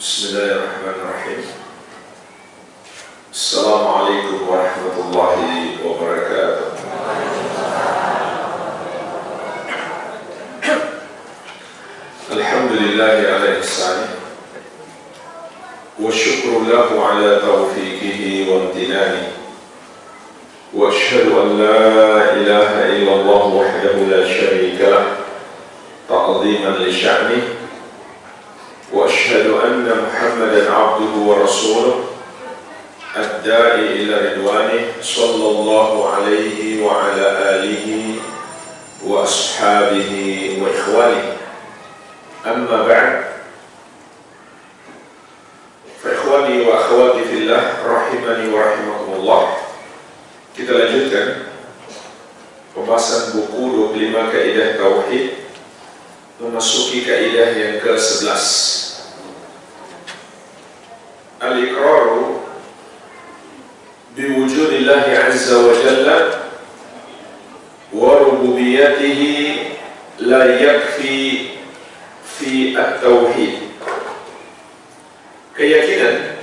Bismillahirrahmanirrahim. Assalamualaikum warahmatullahi wabarakatuh. Alhamdulillahi ala ihsani wa syukru lahu ala taufiqihi wa amtinani wa ashhadu an la ilaha illallah wahdahu la syarika lah ta'ziman li sya'ni wa ashhadu anna Muhammadan abduhu wa rasuluh ad-da'i ila ridwanih sallallahu alaihi wa ala alihi wa ashabihi wa ikhwani. Amma ba'd, fa ikhwani wa akhwati fillah rahimani wa rahimakumullah. Kita lanjutkan pembahasan buku 25 kaidah tauhid, memasuki kaidah yang ke-11. Al-iqraru biwujudillahi azza wa jalla wa rububiyatihi la yakfi fi at-tauhid. Keyakinan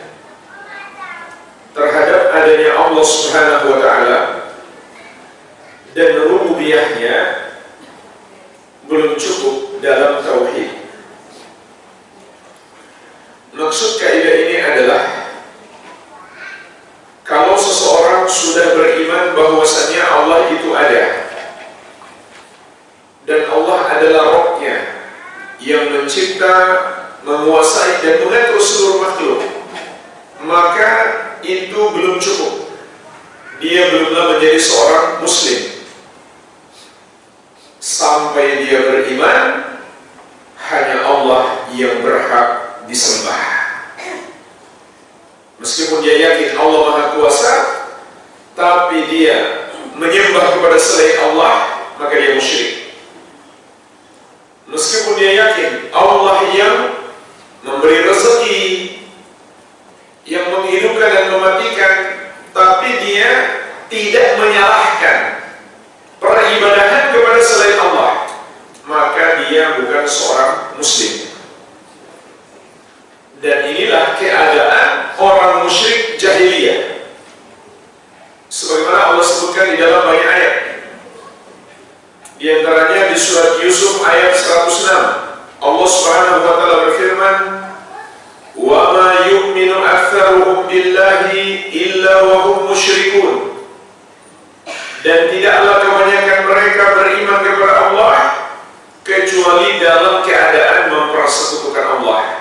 terhadap adanya Allah Subhanahu wa ta'ala dan rububiyahnya belum cukup dalam tauhid. Maksud kaidah ini adalah kalau seseorang sudah beriman bahwasanya Allah itu ada dan Allah adalah Rabb-nya yang mencipta, menguasai dan mengatur seluruh makhluk, maka itu belum cukup. Dia belumlah menjadi seorang muslim. Sampai dia beriman hanya Allah yang berhak disembah. Meskipun dia yakin Allah Maha Kuasa, tapi dia menyembah kepada selain Allah, maka dia musyrik. Meskipun dia yakin Allah yang memberi rezeki, yang menghidupkan dan mematikan, tapi dia tidak menyalahkan peribadahan kepada selain Allah, maka dia bukan seorang muslim. Dan inilah keadaan orang musyrik jahiliyah, sebagaimana Allah sebutkan di dalam banyak ayat. Di antaranya di surat Yusuf ayat 106, Allah Subhanahu wa ta'ala berfirman, "Wa ma yu'minu aktsaruhum billahi illa wa hum musyrikun." Dan tidaklah kebanyakan mereka beriman kepada Allah kecuali dalam keadaan mempersekutukan Allah.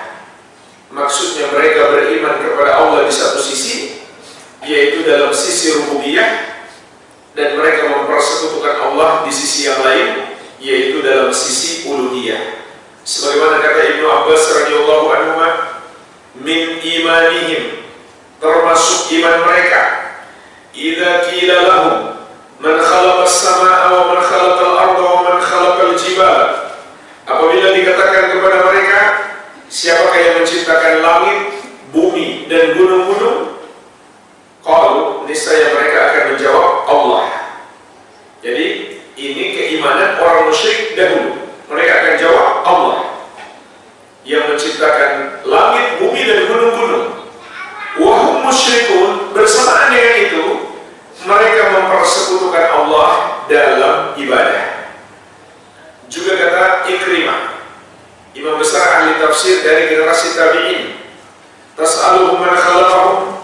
Maksudnya mereka beriman kepada Allah di satu sisi, yaitu dalam sisi rububiyah, dan mereka mempersekutukan Allah di sisi yang lain, yaitu dalam sisi uluhiyah. Sebagaimana kata Ibnu Abbas radhiyallahu anhu, min imanihim, termasuk iman mereka, idza qila lahum man khalaqas samaa'a wa man khalaqal arda wa man khalaqal jibala, apabila dikatakan kepada mereka, siapakah yang menciptakan langit, bumi dan gunung-gunung? Qalu, niscaya mereka akan menjawab Allah. Jadi ini keimanan orang musyrik dahulu. Mereka akan jawab Allah yang menciptakan langit, bumi dan gunung-gunung. Wa hum musyrikun, bersamaan dengan itu mereka mempersekutukan Allah dalam ibadah. Juga kata Ikrimah, imam besar ahli tafsir dari generasi tabi'in, tas'aluhum man khalaqahum,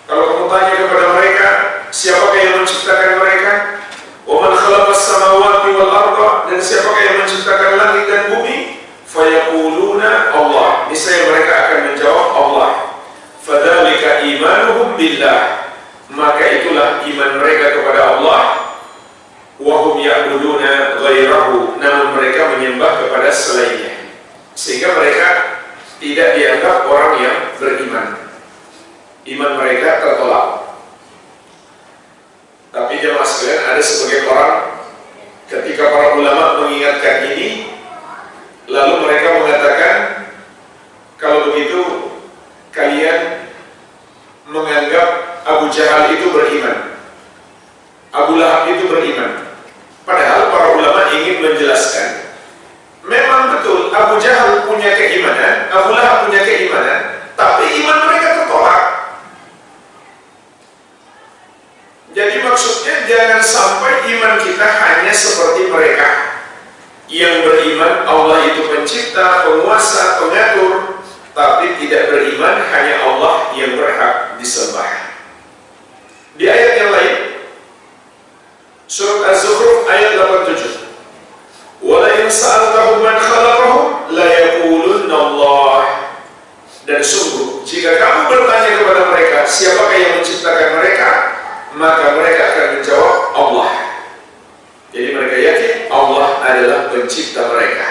kalau kamu tanya kepada mereka, siapakah yang menciptakan mereka? Wa man khalaqas samawati wal arda, dan siapakah yang menciptakan langit dan bumi? Fayaquluna Allah, niscaya mereka akan menjawab Allah. Fadzalika imanuhum billah, maka itulah iman mereka kepada Allah. Wa hum ya'buduna ghairahu, namun mereka menyembah kepada selainnya, sehingga mereka tidak dianggap orang yang beriman. Iman mereka tertolak. Tapi jemaah sekalian, ada sebagian orang ketika para ulama mengingatkan ini, lalu mereka mengatakan, kalau begitu kalian menganggap Abu Jahal itu beriman, Abu Lahab itu beriman. Padahal para ulama ingin menjelaskan, memang betul Abu Jahal punya keimanan, Abu Lahab punya keimanan. jangan sampai iman kita hanya seperti mereka yang beriman Allah itu pencipta, penguasa, pengatur, tapi tidak beriman hanya Allah yang berhak disembah. Di ayat yang lain, surat Az-Zukhruf ayat 87, "Wala in sa'altahum man khalaqahum la yaqulunna Allah." Dan sungguh, jika kamu bertanya kepada mereka, siapakah yang menciptakan mereka, maka mereka akan menjawab Allah. Jadi mereka yakin Allah adalah pencipta mereka.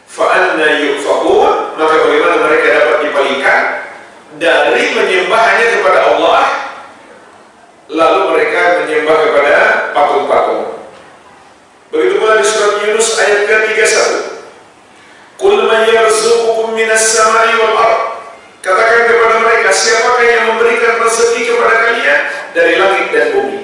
Fa'anna yufakun, maka bagaimana mereka dapat dipalingkan dari menyembah hanya kepada Allah, lalu mereka menyembah kepada patung-patung. Begitu pula di surat Yunus ayat ke-31, "Qul man yarzuqukum minas samai wal ard." Katakan kepada mereka, siapakah yang memberikan rezeki kepada kalian dari langit dan bumi?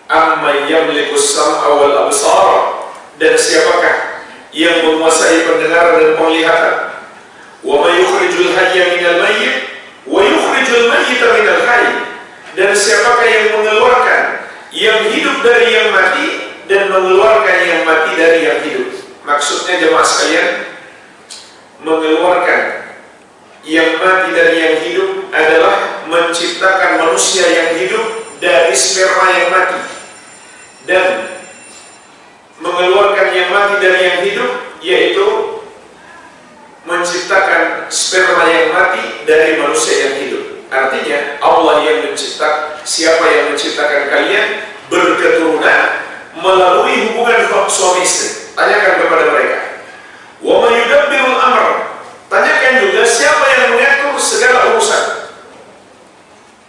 Amman yamlikus sam'a wal absara, dan siapakah yang menguasai pendengaran dan penglihatan? Wa may yukhrijul hayya minal mayyit wa yukhrijul mayyita minal hayy, dan siapakah yang mengeluarkan yang hidup dari yang mati dan mengeluarkan yang mati dari yang hidup? Maksudnya jemaah sekalian, mengeluarkan yang mati dari yang hidup adalah menciptakan manusia yang hidup dari sperma yang mati, dan mengeluarkan yang mati dari yang hidup yaitu menciptakan sperma yang mati dari manusia yang hidup. Artinya Allah yang menciptakan, siapa yang menciptakan kalian berketurunan melalui hubungan suami istri? Tanyakan kepada mereka. Wa may yudabbirul amr, tanyakan juga siapa yang mengatur segala urusan.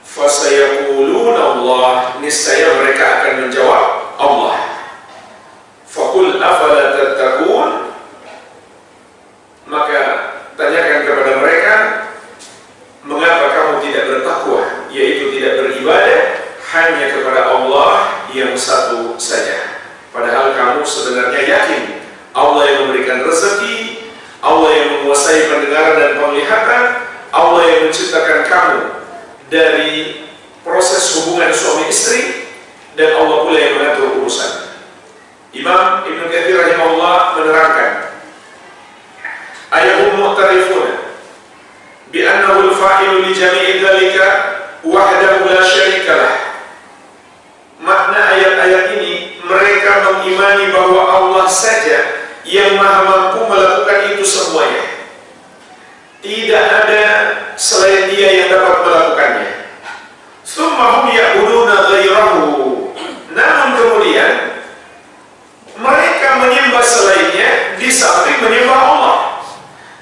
Fasayaquluna Allah, niscaya mereka akan menjawab Allah. Faqul afala tattaqun, maka tanyakan kepada mereka, mengapa kamu tidak bertakwa, yaitu tidak beribadah hanya kepada Allah yang satu saja. Padahal kamu sebenarnya yakin Allah yang memberikan rezeki, Allah yang menguasai pendengaran dan penglihatan, Allah yang menciptakan kamu dari proses hubungan suami istri, dan Allah pula yang mengatur urusan. Imam Ibn Katsir rahimahullah menerangkan, ayahum mu'tarifuna bi annahu al-fa'ilu li jami'i dzalika wahdahu la syarika lah. Makna ayat-ayat ini, mereka mengimani bahwa Allah saja yang maha mampu melakukan itu semuanya. Tidak ada selain Dia yang dapat melakukannya. Tsumma hum ya'buduna ghairahu. Namun kemudian mereka menyembah selainnya di samping menyembah Allah.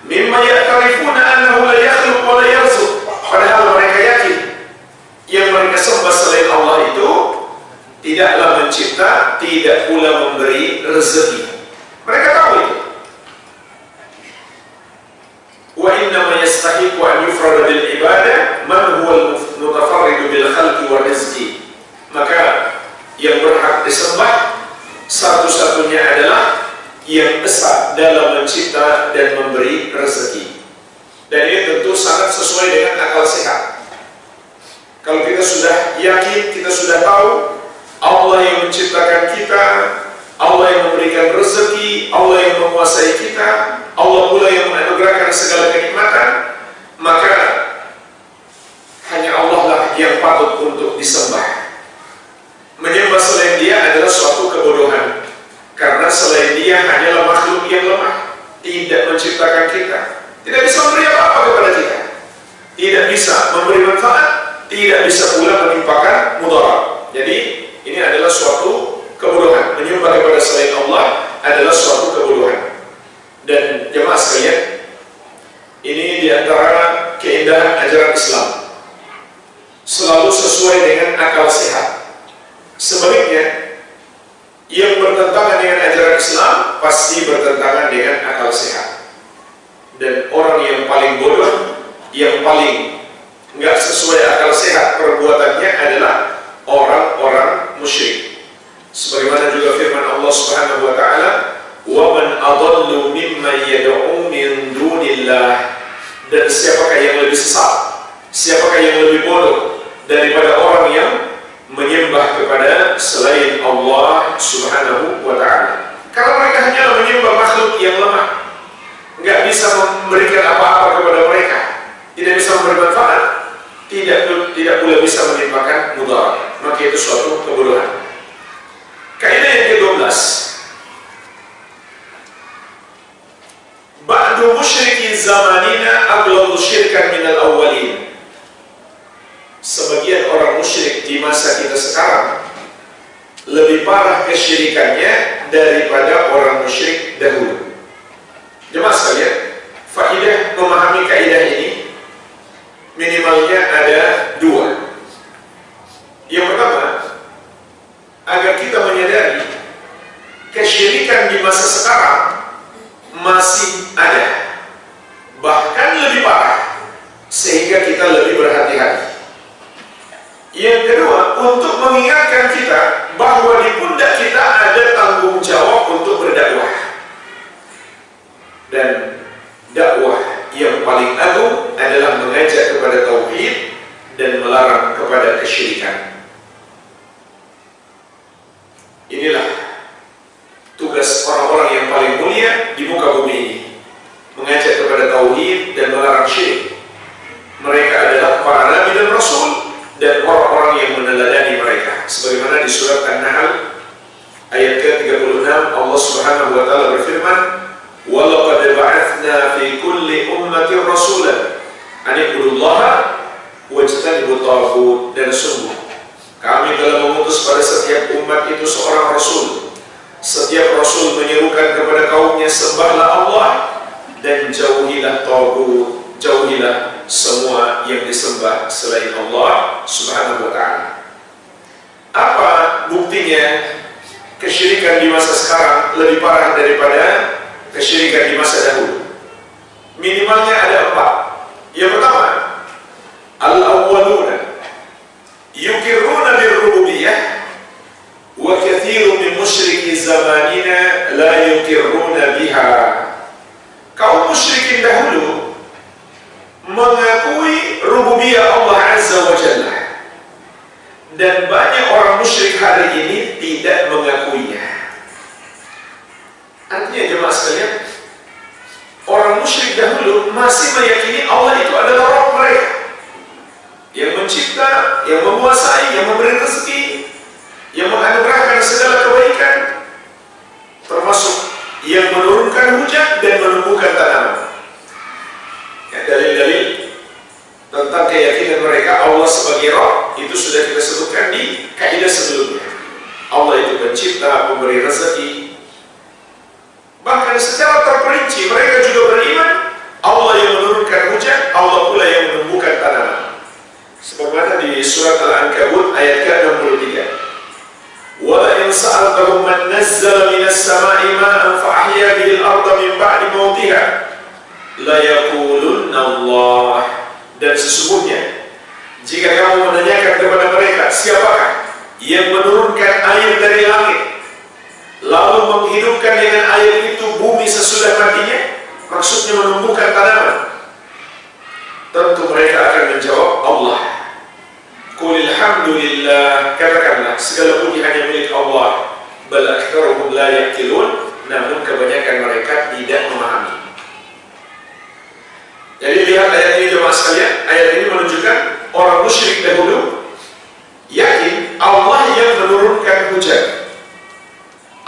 Mimma ya'tarifuna annahu la yakhluq wa la yarzuq. Padahal mereka yakin yang mereka sembah selain Allah itu tidaklah mencipta, tidak pula memberi rezeki. Mereka tahu itu. Wa innama yastahiqu an yufrada bil ibadah man huwa al-mutafarrid bil khalqi wa rizqi. Maka yang berhak disembah satu-satunya adalah yang esa dalam mencipta dan memberi rezeki. Dan ini tentu sangat sesuai dengan akal sehat. Kalau kita sudah yakin, kita sudah tahu Allah yang menciptakan kita, Allah yang memberikan rezeki, Allah yang menguasai kita, Allah pula yang menganugerahkan segala kenikmatan, maka hanya Allah lah yang patut untuk disembah. Menyembah selain Dia adalah suatu kebodohan, karena selain Dia hanyalah makhluk yang lemah, tidak menciptakan kita, tidak bisa memberi apa-apa kepada kita, tidak bisa memberi manfaat, tidak bisa pula menimpakan mudarat. Jadi ini adalah suatu kebodohan. Menyembah kepada selain Allah adalah suatu kebodohan. Dan jemaah sekalian, ini diantara keindahan ajaran Islam, selalu sesuai dengan akal sehat. Sebaliknya, yang bertentangan dengan ajaran Islam pasti bertentangan dengan akal sehat. Dan orang yang paling bodoh, yang paling nggak sesuai akal sehat perbuatannya adalah orang-orang musyrik. Sebagaimana juga firman Allah Subhanahu wa taala, "Wa man adallu mimman yad'u min dunillah." Dan siapakah yang lebih sesat, siapakah yang lebih bodoh daripada orang yang menyembah kepada selain Allah Subhanahu wa Ta'ala. Kalau mereka hanya menyembah makhluk yang lemah, nggak bisa memberikan apa-apa kepada mereka, tidak bisa memberi manfaat, tidak pula bisa menimpakan mudarat, maka itu suatu kebodohan. Kaidah yang ke-12, ba'du musyriki zamanina aghladu syirkan minal awwalin. Sebagian orang musyrik di masa kita sekarang lebih parah kesyirikannya daripada orang musyrik dahulu. Jemaah sekalian, faedah memahami kaidah ini minimalnya ada dua. Yang pertama, agar kita menyadari kesyirikan di masa sekarang masih ada, bahkan lebih parah, sehingga kita lebih berhati-hati. Yang kedua, untuk mengingatkan kita bahwa di pundak kita ada tanggung jawab untuk berdakwah. Dan dakwah yang paling agung adalah mengajak kepada tauhid dan melarang kepada kesyirikan. Inilah tugas orang-orang yang paling mulia di muka bumi ini, mengajak kepada tauhid dan melarang syirik. Mereka adalah para nabi dan rasul dan orang-orang yang meneladani mereka. Sebagaimana di surat An-Nahl ayat ke-36, Allah Subhanahu wa Ta'ala berfirman, وَلَقَدْ بَعَثْنَا فِي كُلِّ أُمَّةٍ رَسُولًا أَنِ اعْبُدُوا اللَّهَ وَاجْتَنِبُوا الطَّاغُوتَ. Dan sungguh kami telah mengutus pada setiap umat itu seorang rasul. Setiap rasul menyerukan kepada kaumnya, sembahlah Allah dan jauhilah taghut, jauhilah semua yang disembah selain Allah Subhanahu wa Ta'ala. Apa buktinya kesyirikan di masa sekarang lebih parah daripada kesyirikan di masa dahulu? Minimalnya ada 4. Yang pertama, al-awwaluna yukirruna bir-rububiyyah wa katsirun min musyriki zamanina la yukirruna biha. Kaum musyrikin dahulu mengakui rububiyah Allah Azza wa Jalla, dan banyak orang musyrik hari ini tidak mengakuinya. Artinya jemaah sekalian, orang musyrik dahulu masih meyakini Allah itu adalah Rabb mereka, yang mencipta, yang menguasai, yang memberi rezeki, yang menganugerahkan segala kebaikan, termasuk yang menurunkan hujan dan menumbuhkan tanaman. Dalil-dalil tentang keyakinan mereka Allah sebagai Rabb itu sudah kita sebutkan di kaidah sebelumnya. Allah itu pencipta, pemberi rezeki. Bahkan secara terperinci mereka juga beriman Allah yang menurunkan hujan, Allah pula yang menumbuhkan tanaman. Sebagaimana di surat Al-Ankabut ayat ke-63. Wa in sa'altahum man nazzala minas sama'i ma'an fa ahya bihi al-ardha min ba'di mawtiha la yaqulunna Allah. Dan sesungguhnya jika kamu menanyakan kepada mereka, siapakah yang menurunkan air dari langit lalu menghidupkan dengan air itu bumi sesudah matinya, maksudnya menumbuhkan tanaman, tentu mereka akan menjawab Allah. Qul alhamdulillah, katakanlah segala puji hanya milik Allah. Bal aktsaruhum la yaqilun, namun kebanyakan mereka tidak memahami. Jadi lihat ayat ini jemaah sekalian, ayat ini menunjukkan orang musyrik dahulu yakin Allah yang menurunkan hujan,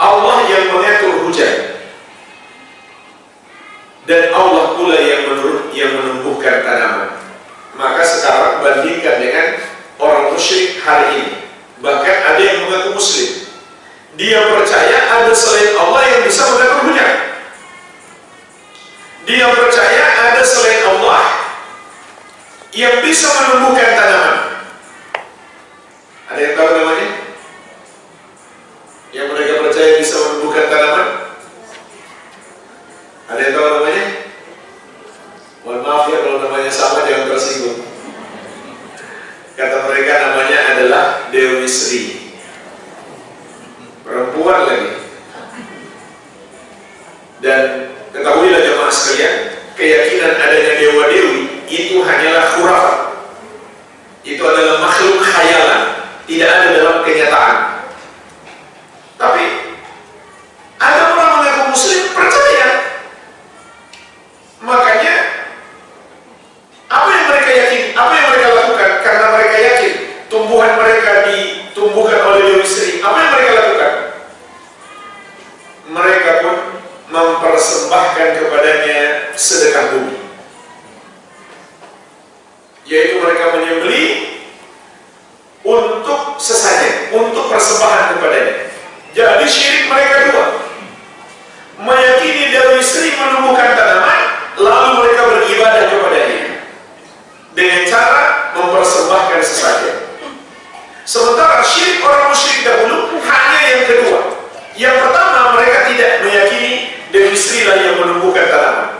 Allah yang mengatur hujan, dan Allah pula yang menumbuhkan tanaman. Maka sekarang bandingkan dengan orang musyrik hari ini. Bahkan ada yang mengaku muslim, dia percaya ada selain Allah yang bisa mengatur hujan. Dia percaya ada selain Allah yang bisa menumbuhkan tanaman. Ada yang tahu namanya? Yang mereka percaya bisa menumbuhkan tanaman? Ada yang tahu namanya? Mohon maaf ya kalau namanya sama, jangan tersinggung. Kata mereka namanya adalah Dewi Sri. Perempuan lagi. Dan ketahuilah jemaah sekalian, keyakinan adanya dewa-dewi itu hanyalah khurafat. Itu adalah makhluk khayalan tidak ada dalam kenyataan. Tapi ada orang mengaku muslim percaya. Makanya apa yang mereka yakini, apa yang mereka lakukan, karena mereka yakin tumbuhan mereka ditumbuhkan oleh Dewi Sri. Apa yang mereka lakukan? Mereka pun mempersembahkan kepadanya sedekah bumi, yaitu mereka menyembelih untuk sesajen, untuk persembahan kepadanya. Jadi syirik mereka dua, meyakini Dewi Sri menumbuhkan tanaman, lalu mereka beribadah kepadanya dengan cara mempersembahkan sesajen. Sementara syirik orang musyrik dahulu hanya yang kedua. Yang pertama, mereka tidak meyakini Dewi Sri lah yang menumbuhkan tanaman.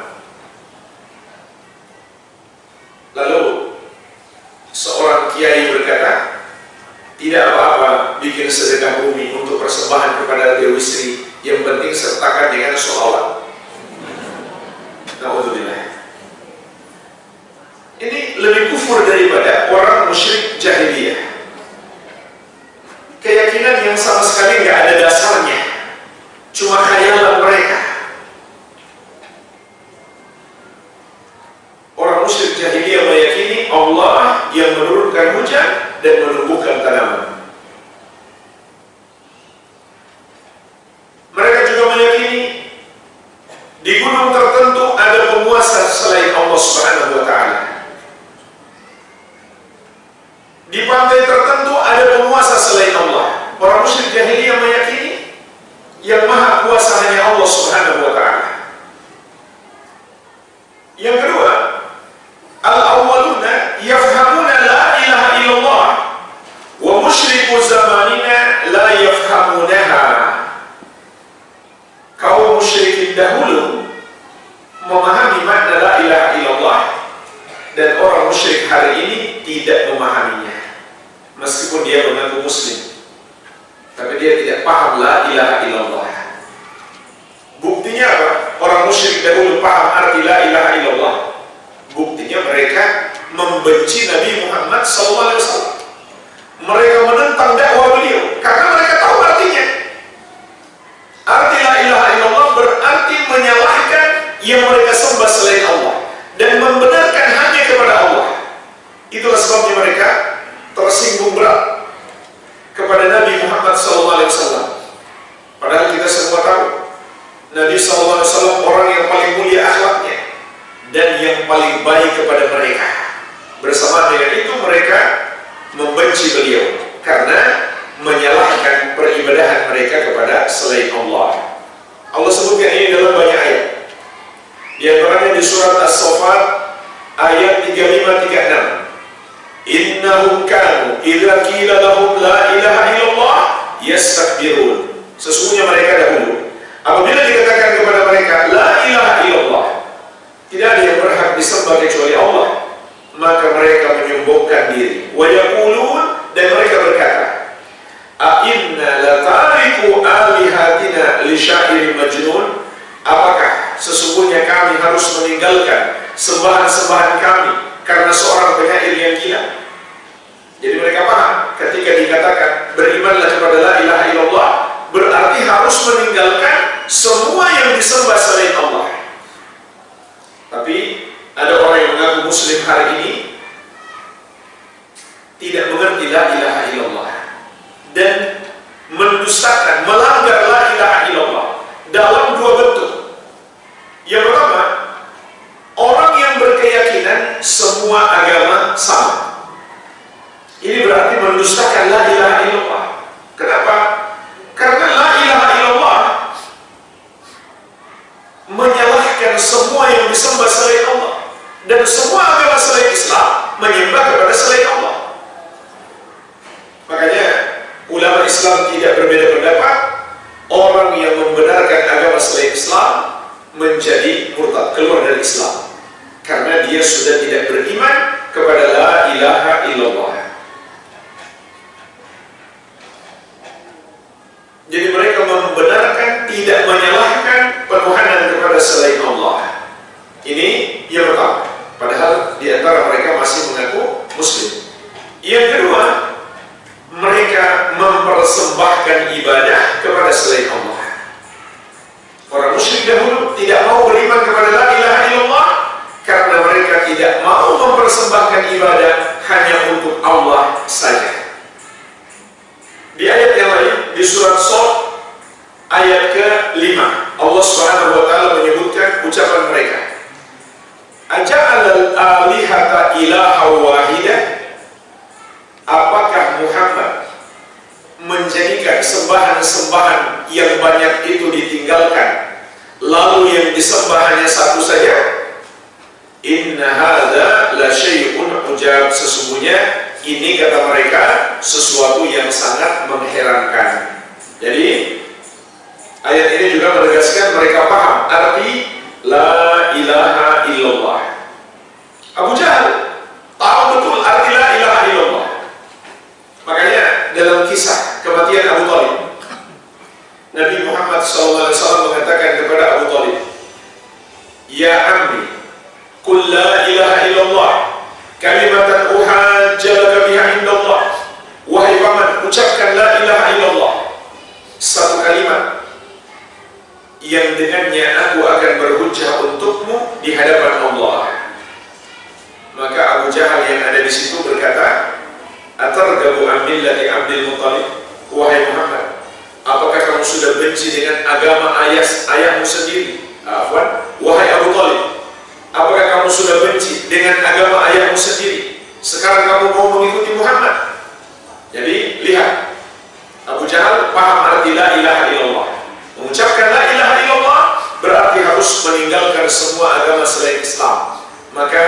Lalu seorang kiai berkata, tidak apa-apa bikin sedekah bumi untuk persembahan kepada Dewi Sri, yang penting sertakan dengan sholawat. Na'udzubillah. Ini lebih kufur daripada orang musyrik jahiliyah. Keyakinan yang sama sekali nggak ada dasarnya, cuma khayalan mereka. Orang musyrik jahiliyah meyakini Allah yang menurunkan hujan dan menumbuhkan tanaman. Mereka juga meyakini di gunung tertentu ada penguasa selain Allah Subhanahu wa Ta'ala. Di pantai tertentu ada penguasa selain Allah. Orang musyrik jahiliyah meyakini yang maha kuasa hanya Allah Subhanahu wa Ta'ala. Yang kedua, al-awwaluna yafhamuna la ilaha illallah wa musyriku zamanina la yafhamunaha. Kaum musyrikin dahulu memahami makna la ilaha illallah, dan orang musyrik hari ini tidak memahaminya. Meskipun dia mengaku muslim, tapi dia tidak paham la ilaha illallah. Buktinya apa? Orang musyrik dahulu paham arti la ilaha illallah. Buktinya mereka membenci Nabi Muhammad SAW. Mereka menentang dakwah beliau karena mereka tahu artinya. Arti la ilaha illallah berarti menyalahkan yang mereka sembah selain Allah dan membenarkan hanya kepada Allah. Itulah sebabnya mereka tersinggung berat kepada Nabi Muhammad SAW. Padahal kita semua tahu Nabi SAW orang yang paling mulia akhlaknya dan yang paling baik kepada mereka. Bersama dengan itu mereka membenci beliau karena menyalahkan peribadahan mereka kepada selain Allah. Allah sebutkan ini dalam banyak ayat. Di antaranya di surat As-Saffat ayat 35-36. Innahum kanu idza qila lahum la ilaha illallah yastakbirun. Sesungguhnya mereka dahulu apabila dikatakan kepada mereka la ilaha illallah, tidak ada yang berhak disembah kecuali Allah, maka mereka menyombongkan diri. Wa yaqulun, dan mereka berkata, a inna latariku alihatina li syairin majnun. Apakah sesungguhnya kami harus meninggalkan sembahan-sembahan kami karena seorang penyair yang gila? Jadi mereka paham ketika dikatakan berimanlah kepada la ilaha illallah berarti harus meninggalkan semua yang disembah selain Allah. Tapi ada orang yang mengaku muslim hari ini tidak mengerti la ilaha illallah dan mendustakan, melanggar la ilaha illallah dalam dua bentuk. Yang pertama, orang yang berkeyakinan semua agama sama. Ini berarti mendustakan la ilaha illallah. Kenapa? Karena la ilaha illallah menyalahkan semua yang disembah selain Allah, dan semua agama selain Islam menyembah kepada selain Allah. Makanya ulama Islam tidak berbeda pendapat. Orang yang membenarkan agama selain Islam menjadi murtad, keluar dari Islam, karena dia sudah tidak beriman kepada la ilaha illallah. Jadi mereka membenarkan, tidak menyalahkan penuhanan kepada selain Allah. Ini yang pertama. Padahal di antara mereka masih mengaku muslim. Yang kedua, mereka mereka tidak mau mempersembahkan ibadah hanya untuk Allah saja. Di ayat yang lain, di surat Shad ayat ke-5, Allah Subhanahu wa taala menyebutkan ucapan mereka. Aja'alal alihata ilaha wahidah? Apakah Muhammad menjadikan sembahan-sembahan yang banyak itu ditinggalkan, lalu yang disembah hanya satu saja? Inna hadza la syai'un ujab. Sesungguhnya ini, kata mereka, sesuatu yang sangat mengherankan. Jadi ayat ini juga menegaskan mereka paham arti la ilaha illallah. Abu Jahal tahu betul arti la ilaha illallah. Makanya dalam kisah kematian Abu Thalib, Nabi Muhammad SAW mengatakan kepada Abu Thalib, ya ammi, qul la ilaha illallah kalimatan uhajjalaka biha indallah. Wahai paman, ucapkan la ilaha illallah, satu kalimat yang dengannya aku akan berhujjah untukmu di hadapan Allah. Maka Abu Jahal yang ada di situ berkata, atargabu an millati Abdul Muttalib? Wahai Muhammad, apakah kamu sudah benci dengan agama ayahmu sendiri? Wahai Abu Thalib, apakah kamu sudah benci dengan agama ayahmu sendiri? Sekarang kamu mau mengikuti Muhammad? Jadi lihat, Abu Jahal paham arti la ilaha illallah. Mengucapkan la ilaha illallah berarti harus meninggalkan semua agama selain Islam. Maka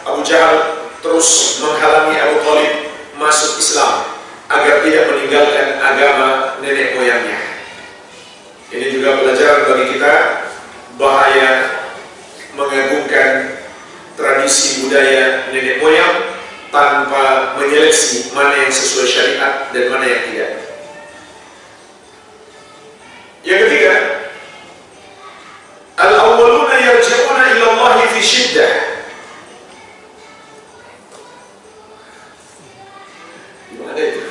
Abu Jahal terus menghalangi Abu Thalib masuk Islam agar tidak meninggalkan agama nenek moyangnya. Ini juga pelajaran bagi kita bahaya mengagungkan tradisi budaya nenek moyang tanpa menyeleksi mana yang sesuai syariat dan mana yang tidak. Yang ketiga, al-awwaluna yarji'una ila Allah fi syiddah. Gimana itu?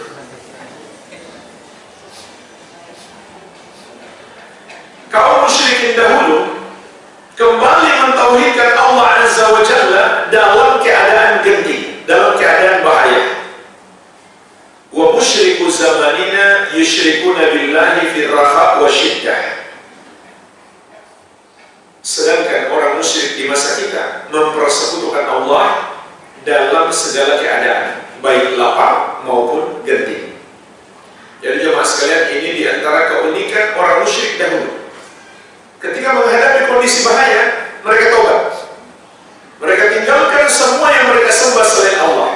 Kaum musyrikin dahulu kembali mentauhidkan Allah Azza wa Jalla dalam keadaan genting, dalam keadaan bahaya. Wa musyriku zamanina yusyrikuna billahi fi raha wa syiddah. Sedangkan orang musyrik di masa kita mempersekutukan Allah dalam segala keadaan, baik lapar maupun genting. Jadi jemaah sekalian, ini diantara keunikan orang musyrik dahulu. Ketika menghadapi kondisi bahaya, mereka taubat. Mereka tinggalkan semua yang mereka sembah selain Allah.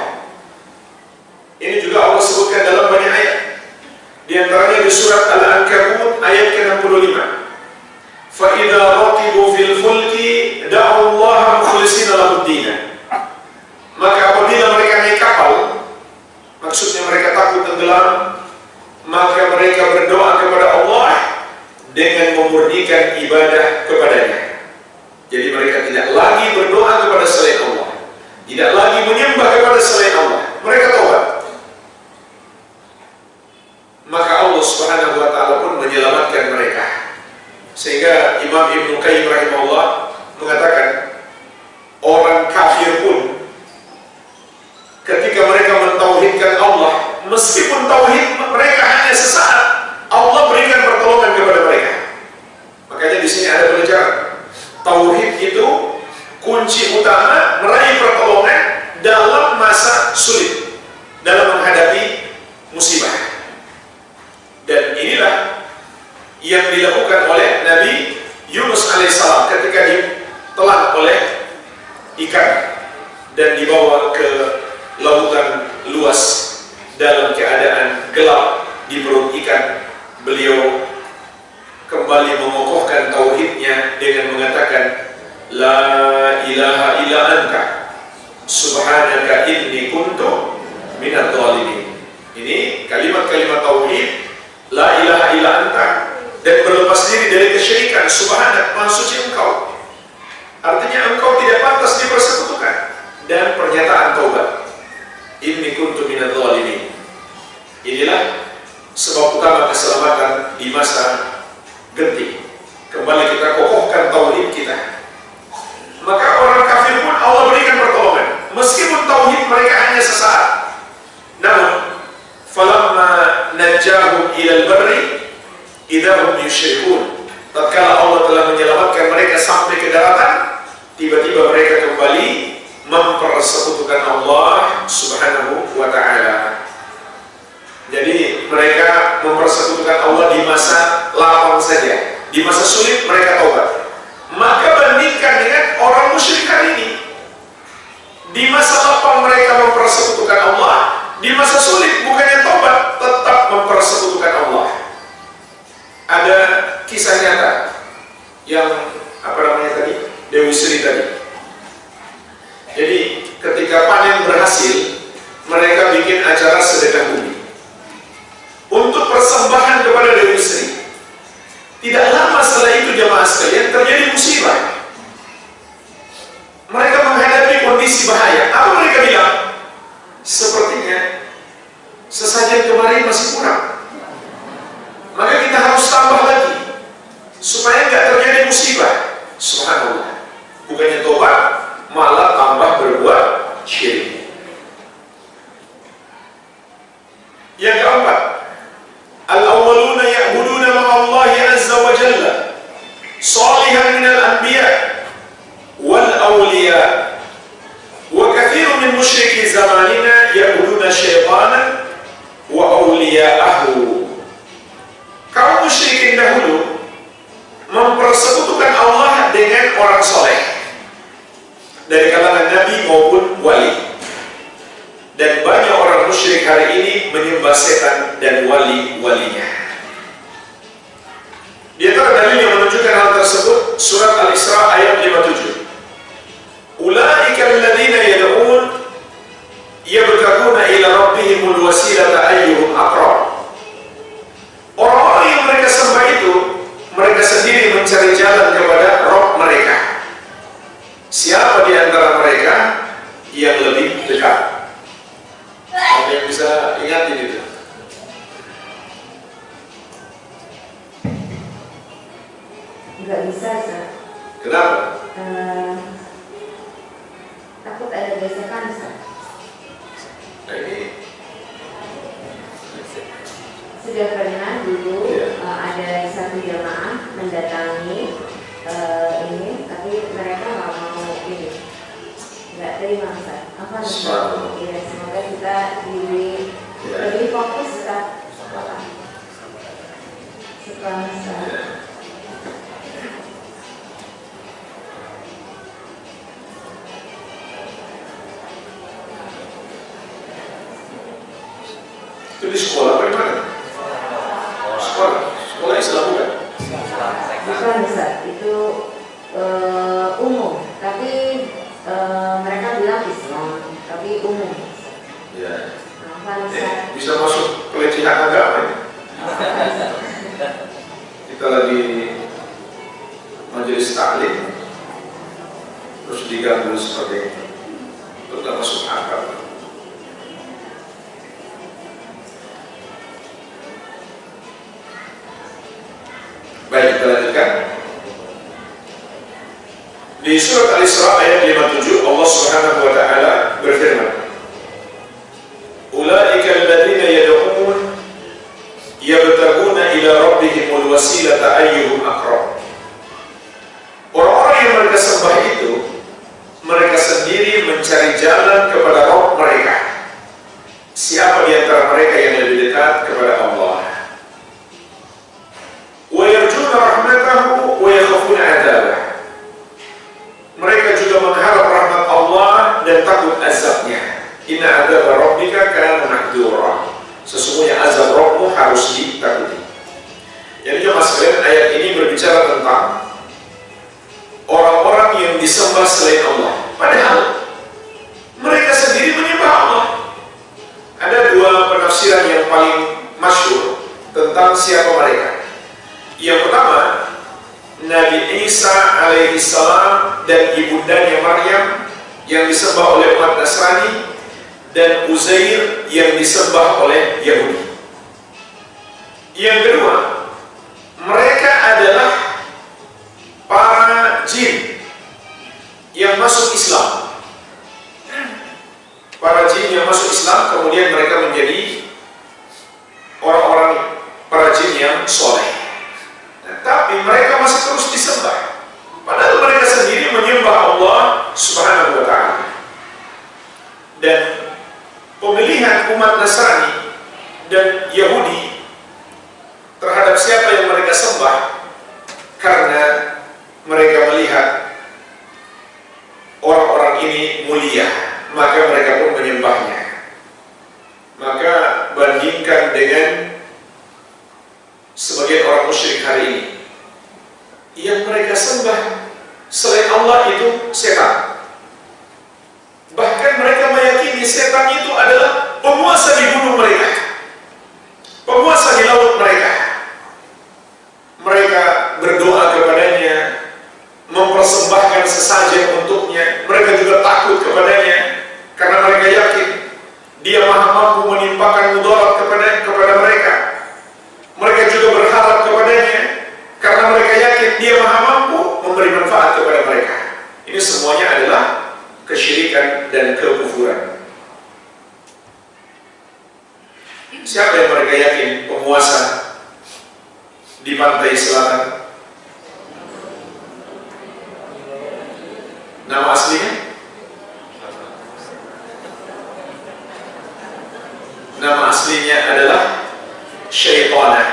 Ini juga Allah sebutkan dalam banyak ayat. Di antaranya di surat Al-Ankabut ayat ke-65. Fa idza raqibu fil fulki da'u Allah mukhlishina lahu-d-din. Maka apabila mereka naik kapal, maksudnya mereka takut tenggelam, maka mereka berdoa kepada Allah dengan memurnikan ibadah kepadanya. Jadi mereka tidak lagi berdoa kepada selain Allah, tidak lagi menyembah kepada selain Allah. Mereka taubat. Maka Allah Subhanahu wa taala pun menyelamatkan mereka. Sehingga Imam Ibnu Qayyim rahimahullah mengatakan, orang kafir pun ketika mereka mentauhidkan Allah, meskipun tauhid mereka hanya sesaat, Allah berikan pertolongan kepada mereka. Makanya di sini ada pelajaran. Tauhid itu kunci utama meraih pertolongan dalam masa sulit, dalam menghadapi musibah. Dan inilah yang dilakukan oleh Nabi Yunus alaihissalam ketika ditelan oleh ikan dan dibawa ke lautan luas dalam keadaan gelap di perut ikan. Beliau kembali mengokohkan tauhidnya dengan mengatakan la ilaha illa anta subhanaka inni kuntu minadh dhalimin. Ini kalimat-kalimat tauhid la ilaha illa anta, dan berlepas diri dari kesyirikan. Subhanak, maha suci engkau. Artinya engkau tidak pantas dipersekutukan. Dan pernyataan taubat, inni kuntu minadh dhalimin. Inilah sebab utama keselamatan di masa genting. Kembali kita kokohkan tauhid kita. Maka orang kafir pun Allah berikan pertolongan. ilal barri idza hum yusyrikun. Tatkala Allah telah menyelamatkan mereka sampai ke daratan, tiba-tiba mereka kembali mempersekutukan Allah Subhanahu wa ta'ala. Jadi mereka mempersekutukan Allah di masa lapang saja. Di masa sulit mereka taubat. Maka bandingkan dengan orang musyrik hari ini. Di masa lapang mereka mempersekutukan Allah, di masa sulit bukannya taubat, tetap mempersekutukan Allah. Ada kisah nyata yang tadi, Dewi Sri tadi. Jadi ketika panen berhasil, mereka bikin acara sedekah bumi untuk persembahan kepada Dewi Sri. Tidak lama setelah itu jamaah sekalian terjadi musibah. Mereka menghadapi kondisi bahaya. Apa mereka bilang? Sepertinya sesajen kemarin masih kurang, maka kita harus tambah lagi supaya nggak terjadi musibah. Subhanallah. Bukannya tobat, malah tambah berbuat syirik. Yang keempat, al-awwaluna ya'buduna ma'allahi azza wa jalla salihan minal anbiya wal awliya wa kathirun min musyriki zamanina ya'buduna syaitanan wa awliya'ahu. Kaum musyrikin dahulu mempersekutukan Allah dengan orang soleh dari kalangan nabi maupun wali. Dan banyak orang musyrik hari ini menyembah setan dan wali-walinya. Di antara dalil yang menunjukkan hal tersebut, surat Al-Isra ayat 57. Ulaika alladziina yad'uun yabtaghuuna ila rabbihimul wasilata ayyuhum aqrab. Orang-orang yang mereka sembah itu, mereka sendiri mencari jalan kepada Rabb mereka. Siapa di antara mereka yang lebih dekat? Ada yang bisa ingatin itu? Nggak bisa, Ustaz. Kenapa? Takut ada gesekan, Ustaz. Nah, ini Sudah pernah dulu ada satu jamaah mendatangi ini, tapi mereka nggak mau ini, nggak terima, Ustaz. Apa namanya? Ya, semoga kita lebih fokus, Ustaz. Setelah Ustaz. itu di sekolah apa di mana? Sekolah Islam bukan? Bukan, Ustaz. Itu umum, tapi mereka bilang Islam, tapi umum. Ya. Bisa masuk pelecehan agama ini. Kita lagi majelis taklim, terus diganggu seperti itu, itu nggak masuk akal. Baik, kita lanjutkan. Di surat Al-Isra ayat 57, Allah Subhanahu wa ta'ala berfirman, Ulaika alladziina yad'uun yabtaghuuna ila rabbihimul wasilata ayyuhum aqrab. Orang-orang yang mereka sembah itu, mereka sendiri mencari jalan kepada Rabb mereka. Siapa di antara mereka yang lebih dekat kepada Allah? Wa yarjuna rahmatahu wa yakhafuna 'adzabah. Mereka juga mengharap rahmat Allah dan takut azabnya. Inna 'adzaba rabbika kana mahdura. Sesungguhnya azab Rabbmu harus ditakuti. Jadi jemaah sekalian, ayat ini berbicara tentang orang-orang yang disembah selain Allah. Padahal mereka sendiri menyembah Allah. Ada dua penafsiran yang paling masyhur tentang siapa mereka. Yang pertama, Nabi Isa alaihissalam dan ibundanya Maryam yang disembah oleh umat Nasrani, dan Uzair yang disembah oleh Yahudi. Yang kedua, mereka adalah para jin yang masuk Islam. Para jin yang masuk Islam, kemudian mereka menjadi orang-orang para yang soleh. Nah, tapi mereka masih terus disembah, padahal mereka sendiri menyembah Allah Subhanahu wa Ta'ala. Dan pemilihan umat Nasrani dan Yahudi terhadap siapa yang mereka sembah karena mereka melihat orang-orang ini mulia, maka mereka pun menyembahnya. Maka bandingkan dengan sebagian orang musyrik hari ini yang mereka sembah selain Allah itu setan. Bahkan mereka meyakini setan itu adalah penguasa di gunung mereka, penguasa di laut mereka. Mereka berdoa kepadanya, mempersembahkan sesajen untuknya. Mereka juga takut kepadanya karena mereka yakin dia maha mampu menimpakan mudarat kepada mereka. Mereka juga berharap kepadanya karena mereka yakin dia maha mampu memberi manfaat kepada mereka. Ini semuanya adalah kesyirikan dan kekufuran. Siapa yang mereka yakin penguasa di pantai selatan? Nama aslinya? Nama aslinya adalah Syaitanah.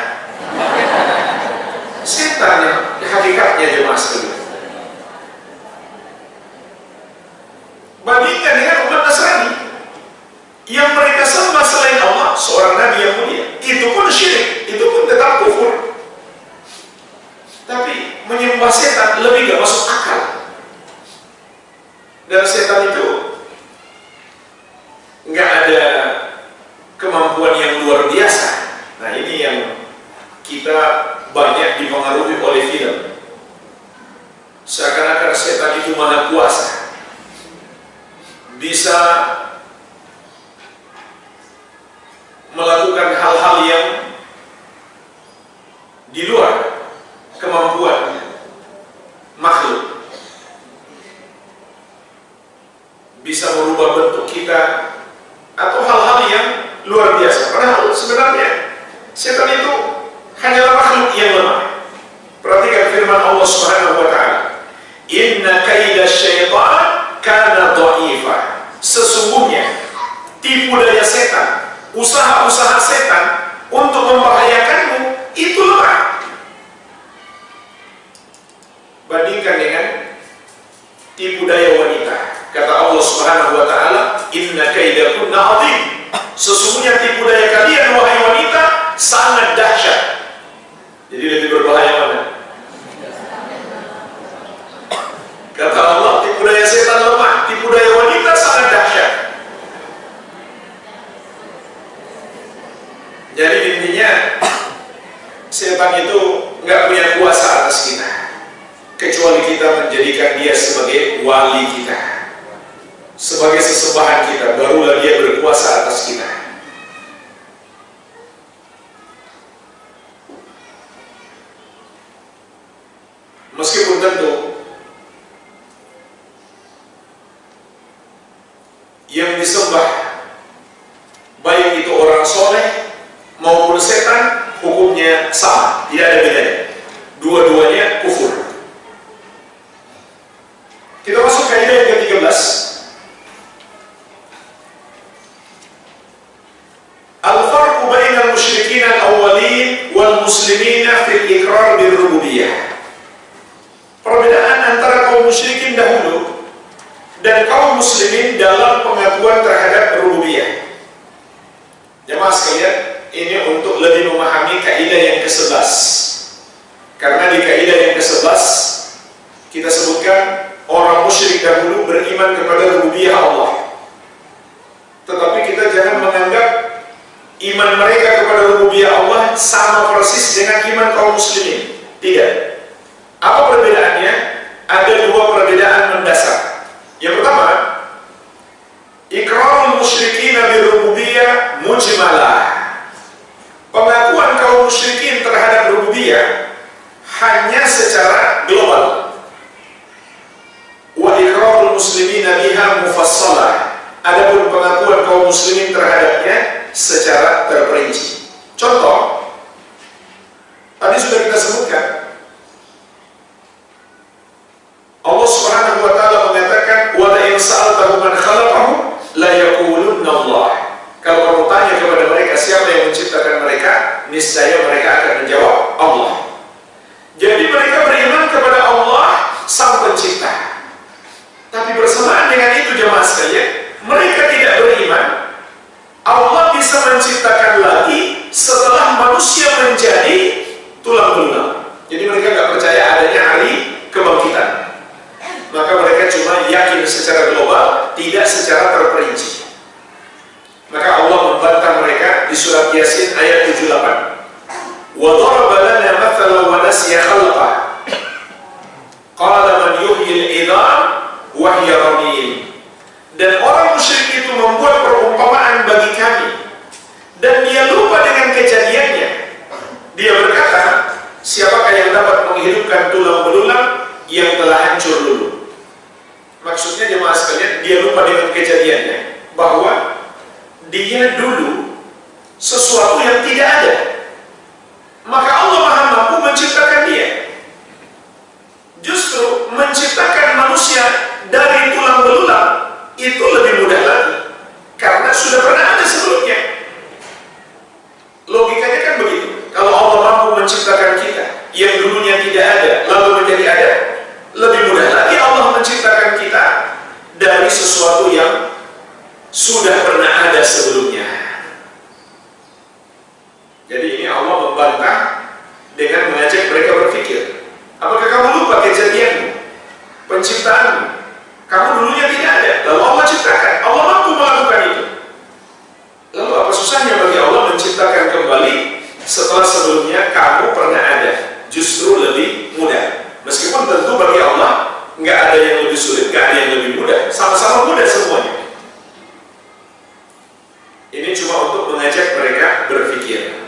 Setan yang hakikatnya jemaah sekalian. Bandingkan dengan umat Nasrani yang mereka sembah selain Allah seorang nabi yang mulia, itu pun syirik, itu pun tetap kufur. Tapi menyembah setan lebih gak masuk akal. Dan setan itu gak ada kemampuan yang luar biasa. Nah, ini yang kita banyak dipengaruhi oleh film. Seakan-akan setan itu maha kuasa, bisa melakukan hal-hal yang di luar kemampuan makhluk, bisa merubah bentuk kita atau hal-hal yang luar biasa. Padahal sebenarnya setan itu hanyalah makhluk yang lemah. Perhatikan firman Allah Subhanahu wa Ta'ala, inna kaida syaitan kana dha'ifa. Sesungguhnya tipu daya setan, usaha-usaha setan untuk membahayakanmu itu lemah. Bandingkan dengan tipu daya wanita. Kata Allah Subhanahu wa Ta'ala, inna kaidakunna 'adzim. Sesungguhnya tipu daya kalian wahai wanita sangat dahsyat. Jadi lebih berbahaya mana? Kata Allah, tipu daya setan lemah, tipu daya wanita sangat dahsyat. Jadi intinya setan itu nggak punya kuasa atas kita, kecuali kita menjadikan dia sebagai wali kita, sebagai sesembahan kita, barulah dia berkuasa atas kita. Meskipun tentu yang disembah baik itu orang soleh maupun setan, hukumnya sama, tidak ada bedanya. Dua-duanya kufur. Kita masuk ke ayat yang ke-13. Al-farqu bainal musyrikin al-awwalin wal muslimin fil iqrar bil rububiyah. Perbedaan antara kaum musyrikin dahulu dan kaum muslimin dalam pengakuan terhadap rububiyah. Jemaah sekalian, ini untuk lebih memahami kaidah yang ke-11. Karena di kaidah yang ke-11 kita sebutkan orang musyrik dahulu beriman kepada rububiyah Allah. Tetapi kita jangan menganggap iman mereka kepada rububiyah Allah sama persis dengan iman kaum muslimin. Tidak. Apa perbedaannya? Ada dua perbedaan mendasar. Yang pertama, iqrarul musyrikin bi rububiyah mujmalah. Pengakuan kaum musyrikin terhadap rububiyah hanya secara global. Wa iqrarul muslimin biha mufassalah. Adapun pengakuan kaum muslimin terhadapnya secara terperinci. Contoh, Tadi sudah kita sebutkan, Allah Subhanahu wa taala mengatakan, "Wa la in sa'altahum man khalaqahum la yaqulunna Allah." Kalau kamu tanya kepada mereka siapa yang menciptakan mereka, niscaya mereka akan menjawab Allah. Jadi mereka beriman kepada Allah Sang Pencipta. Tapi bersamaan dengan itu jemaah sekalian, mereka tidak beriman Allah bisa menciptakan lagi setelah manusia menjadi tulang belulang. Jadi mereka nggak percaya adanya hari kebangkitan. Maka mereka cuma yakin secara global, tidak secara terperinci. Maka Allah membantah mereka di surat Yasin ayat 78. Wa daraba lana mathalan wa nasiya khalqah. Qala man yuhyil idham wa hiya ramim. Dan orang musyrik itu membuat perumpamaan bagi kami dan dia lupa dengan kejadiannya. Dia berkata, siapakah yang dapat menghidupkan tulang belulang yang telah hancur dulu? Maksudnya jemaah sekalian, dia lupa dengan kejadiannya bahwa dia dulu sesuatu yang tidak ada. Maka Allah Maha Mampu menciptakan dia. Justru menciptakan manusia dari tulang belulang itu lebih mudah lagi, karena sudah pernah ada sebelumnya. Logikanya kan begitu. Kalau Allah mampu menciptakan kita yang dulunya tidak ada lalu menjadi ada, lebih mudah lagi Allah menciptakan kita dari sesuatu yang sudah pernah ada sebelumnya. Jadi ini Allah membantah dengan mengajak mereka berpikir, apakah kamu lupa kejadianmu, penciptaanmu? Kamu dulunya tidak ada, lalu Allah ciptakan, Allah mampu melakukan itu. Lalu apa susahnya bagi Allah menciptakan kembali setelah sebelumnya kamu pernah ada? Justru lebih mudah. Meskipun tentu bagi Allah nggak ada yang lebih sulit, nggak ada yang lebih mudah, sama-sama mudah semuanya. Ini cuma untuk mengajak mereka berpikir.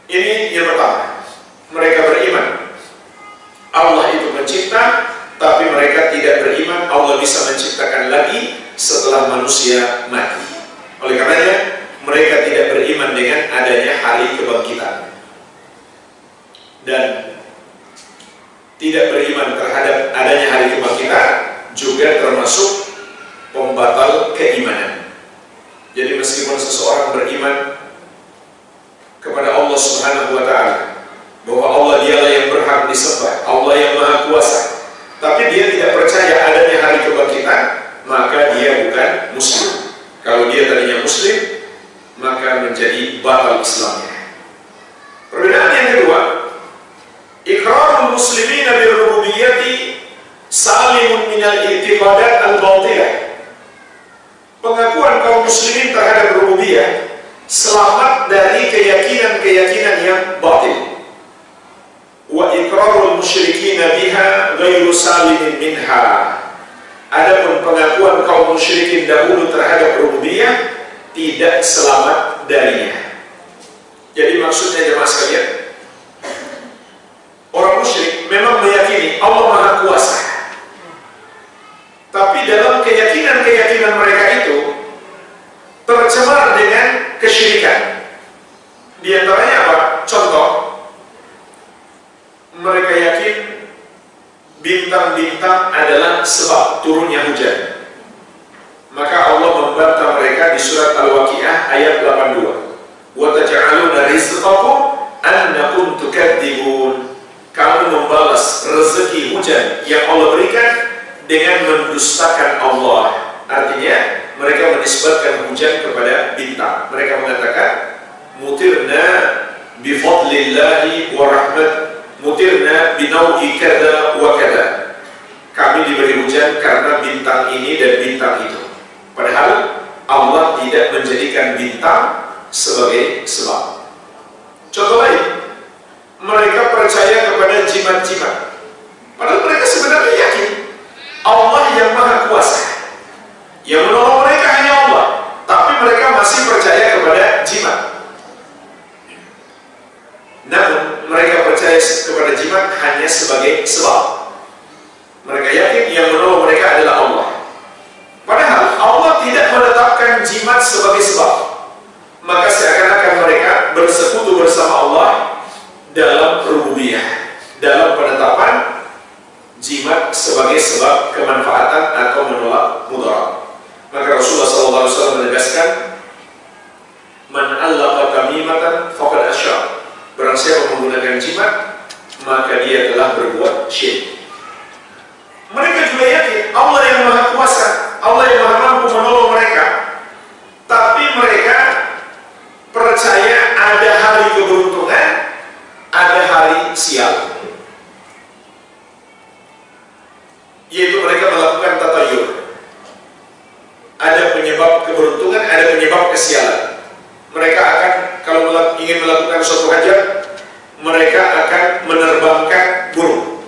Ini yang pertama, mereka beriman Allah itu mencipta, tapi mereka tidak beriman Allah bisa menciptakan lagi setelah manusia mati. Oleh karenanya mereka tidak beriman dengan adanya hari kebangkitan dan tidak beriman terhadap adanya hari kebangkitan juga termasuk pembatal keimanan. Jadi meskipun seseorang beriman kepada Allah Subhanahu wa taala bahwa Allah dialah yang berhak disembah, Allah yang Maha Kuasa, tapi dia tidak percaya adanya hari kebangkitan, maka dia bukan muslim. Kalau dia tadinya muslim, maka menjadi batal Islamnya. Perbedaan yang kedua, iqrarul muslimin bil rububiyyati salimun minal i'tiqadat al-batilah. Pengakuan kaum muslimin terhadap rububiyah selamat dari keyakinan-keyakinan yang batil. Wa iqrarul musyrikin biha ghairu salimin minha. Adapun pengakuan kaum musyrikin dahulu terhadap rububiyah tidak selamat darinya. Jadi maksudnya jemaah sekalian, orang musyrik memang meyakini Allah Maha Kuasa, tapi dalam keyakinan-keyakinan mereka itu tercemar dengan kesyirikan. Di antaranya apa? Contoh, mereka yakin bintang-bintang adalah sebab turunnya hujan. Maka Allah membantah mereka di surat Al-Waqiah ayat 82. Wa taj'aluna rizqakum annakum tukadzibun. Kamu membalas rezeki hujan yang Allah berikan dengan mendustakan Allah. Artinya mereka menisbatkan hujan kepada bintang. Mereka mengatakan mutirna bifadlillahi wa rahmat, mutirna binaui kada wa kada. Kami diberi hujan karena bintang ini dan bintang itu. Padahal Allah tidak menjadikan bintang sebagai sebab. Contoh lain, mereka percaya kepada jimat-jimat, padahal mereka sebenarnya yakin Allah yang Maha Kuasa, yang menolong mereka hanya Allah, tapi mereka masih percaya kepada jimat. Namun mereka percaya kepada jimat hanya sebagai sebab. Mereka yakin yang menolong mereka adalah Allah, padahal Allah tidak menetapkan jimat sebagai sebab. Maka seakan-akan mereka bersekutu bersama Allah ada penyebab keberuntungan, ada penyebab kesialan. Mereka akan, kalau ingin melakukan suatu hajat, mereka akan menerbangkan burung.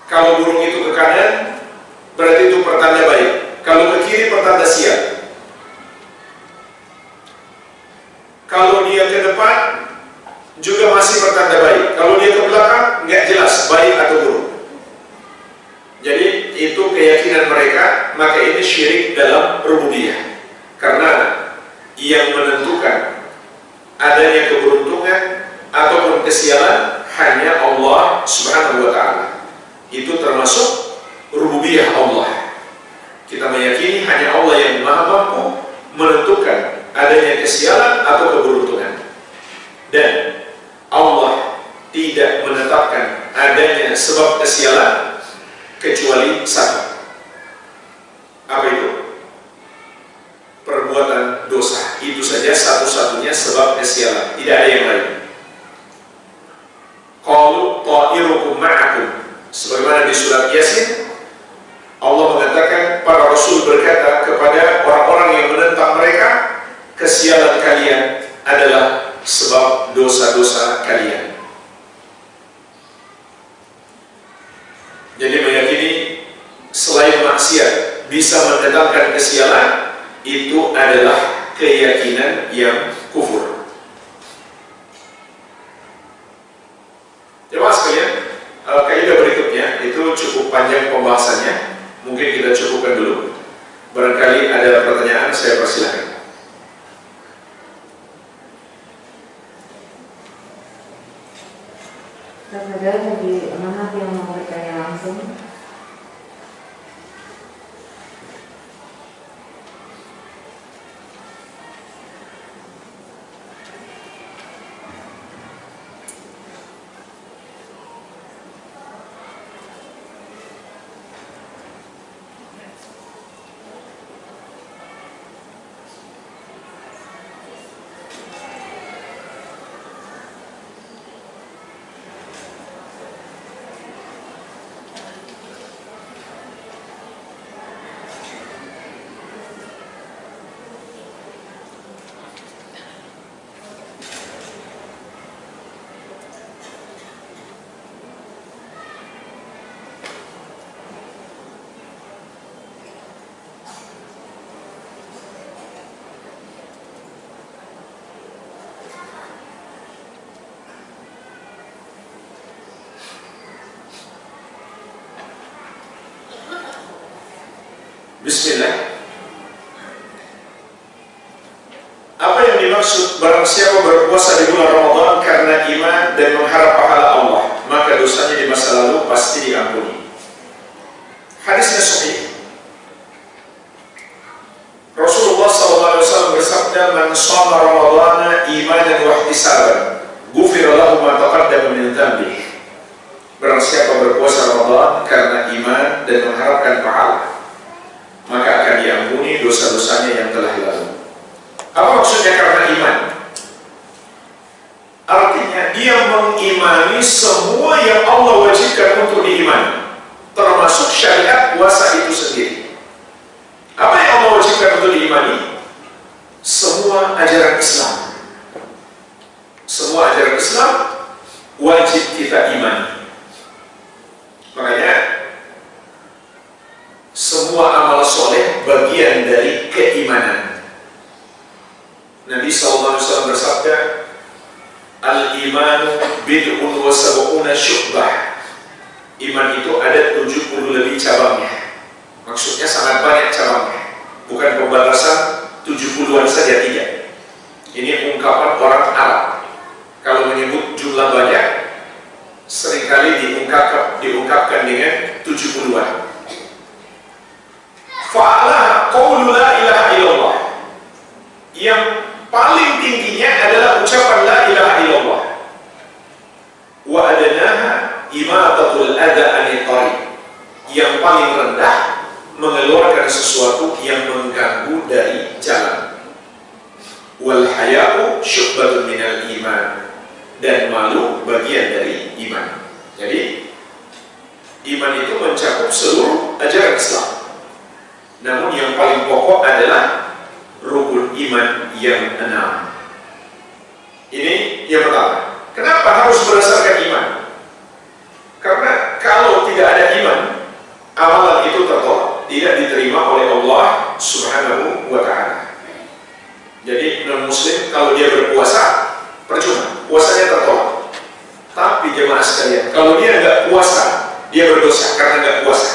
Kalau burung itu ke kanan, berarti itu pertanda baik. Kalau ke kiri, pertanda sial. Kalau dia ke depan, juga masih pertanda baik. Kalau dia ke belakang, nggak jelas baik atau buruk. Jadi itu keyakinan mereka, maka ini syirik dalam rububiyah. Karena yang menentukan adanya keberuntungan ataupun kesialan hanya Allah Subhanahu wa Ta'ala. Itu termasuk rububiyah Allah. Kita meyakini hanya Allah yang Maha Mampu menentukan adanya kesialan atau keberuntungan. Dan Allah tidak menetapkan adanya sebab kesialan kecuali satu. Apa itu? Perbuatan dosa. Itu saja satu-satunya sebab kesialan, tidak ada yang lain. Qalu ta'irukum ma'akum, sebagaimana di surat Yasin Allah mengatakan, para rasul berkata kepada orang-orang yang menentang mereka, kesialan kalian adalah sebab dosa-dosa kalian. Jadi meyakini selain maksiat bisa mendatangkan kesialan, itu adalah keyakinan yang kufur. Jemaah sekalian, kaidah berikutnya itu cukup panjang pembahasannya, mungkin kita cukupkan dulu. Barangkali ada pertanyaan, saya persilahkan. Ada bagi Mahat yang mau bertanya langsung. Bismillah. Apa yang dimaksud barang siapa berpuasa di bulan Ramadan karena iman dan mengharap pahala Allah, maka dosanya di masa lalu pasti diampuni. Hadisnya sahih. Rasulullah SAW bersabda, "Man shoma Ramadhana imanan wa ihtisaban, ghufira lahu ma taqaddama min dhanbihi." Barang siapa berpuasa Ramadan karena iman dan mengharapkan pahala, maka akan diampuni dosa-dosanya yang telah lalu. Apa maksudnya karena iman? Artinya dia mengimani semua yang Allah wajibkan untuk diimani, termasuk syariat puasa itu sendiri. Apa yang Allah wajibkan untuk diimani? Semua ajaran Islam. Semua ajaran Islam wajib kita imani. Makanya semua amal soleh bagian dari keimanan. Nabi SAW bersabda, "Al-iman bid'un wa sab'una syu'bah." Iman itu ada 70 lebih cabangnya. Maksudnya sangat banyak cabangnya. Bukan pembatasan 70-an saja, tidak. Ini ungkapan orang Arab. Kalau menyebut jumlah banyak, seringkali diungkapkan dengan 70-an. Fa'ala qawlu la ilaha illallah. Yang paling tingginya adalah ucapan la ilaha illallah. Wa adanaha imatatul adha anil tariq. Yang paling rendah mengeluarkan sesuatu yang mengganggu dari jalan. Wal haya'u syu'batun minal iman. Dan malu bagian dari iman. Jadi iman itu mencakup seluruh ajaran Islam. Namun yang paling pokok adalah rukun iman yang 6. Ini yang pertama. Kenapa harus berdasarkan iman? Karena kalau tidak ada iman, amalan itu tertolak, tidak diterima oleh Allah Subhanahu wa Ta'ala. Jadi non-muslim kalau dia berpuasa, percuma, puasanya tertolak. Tapi jemaah sekalian, kalau dia nggak puasa, dia berdosa karena nggak puasa.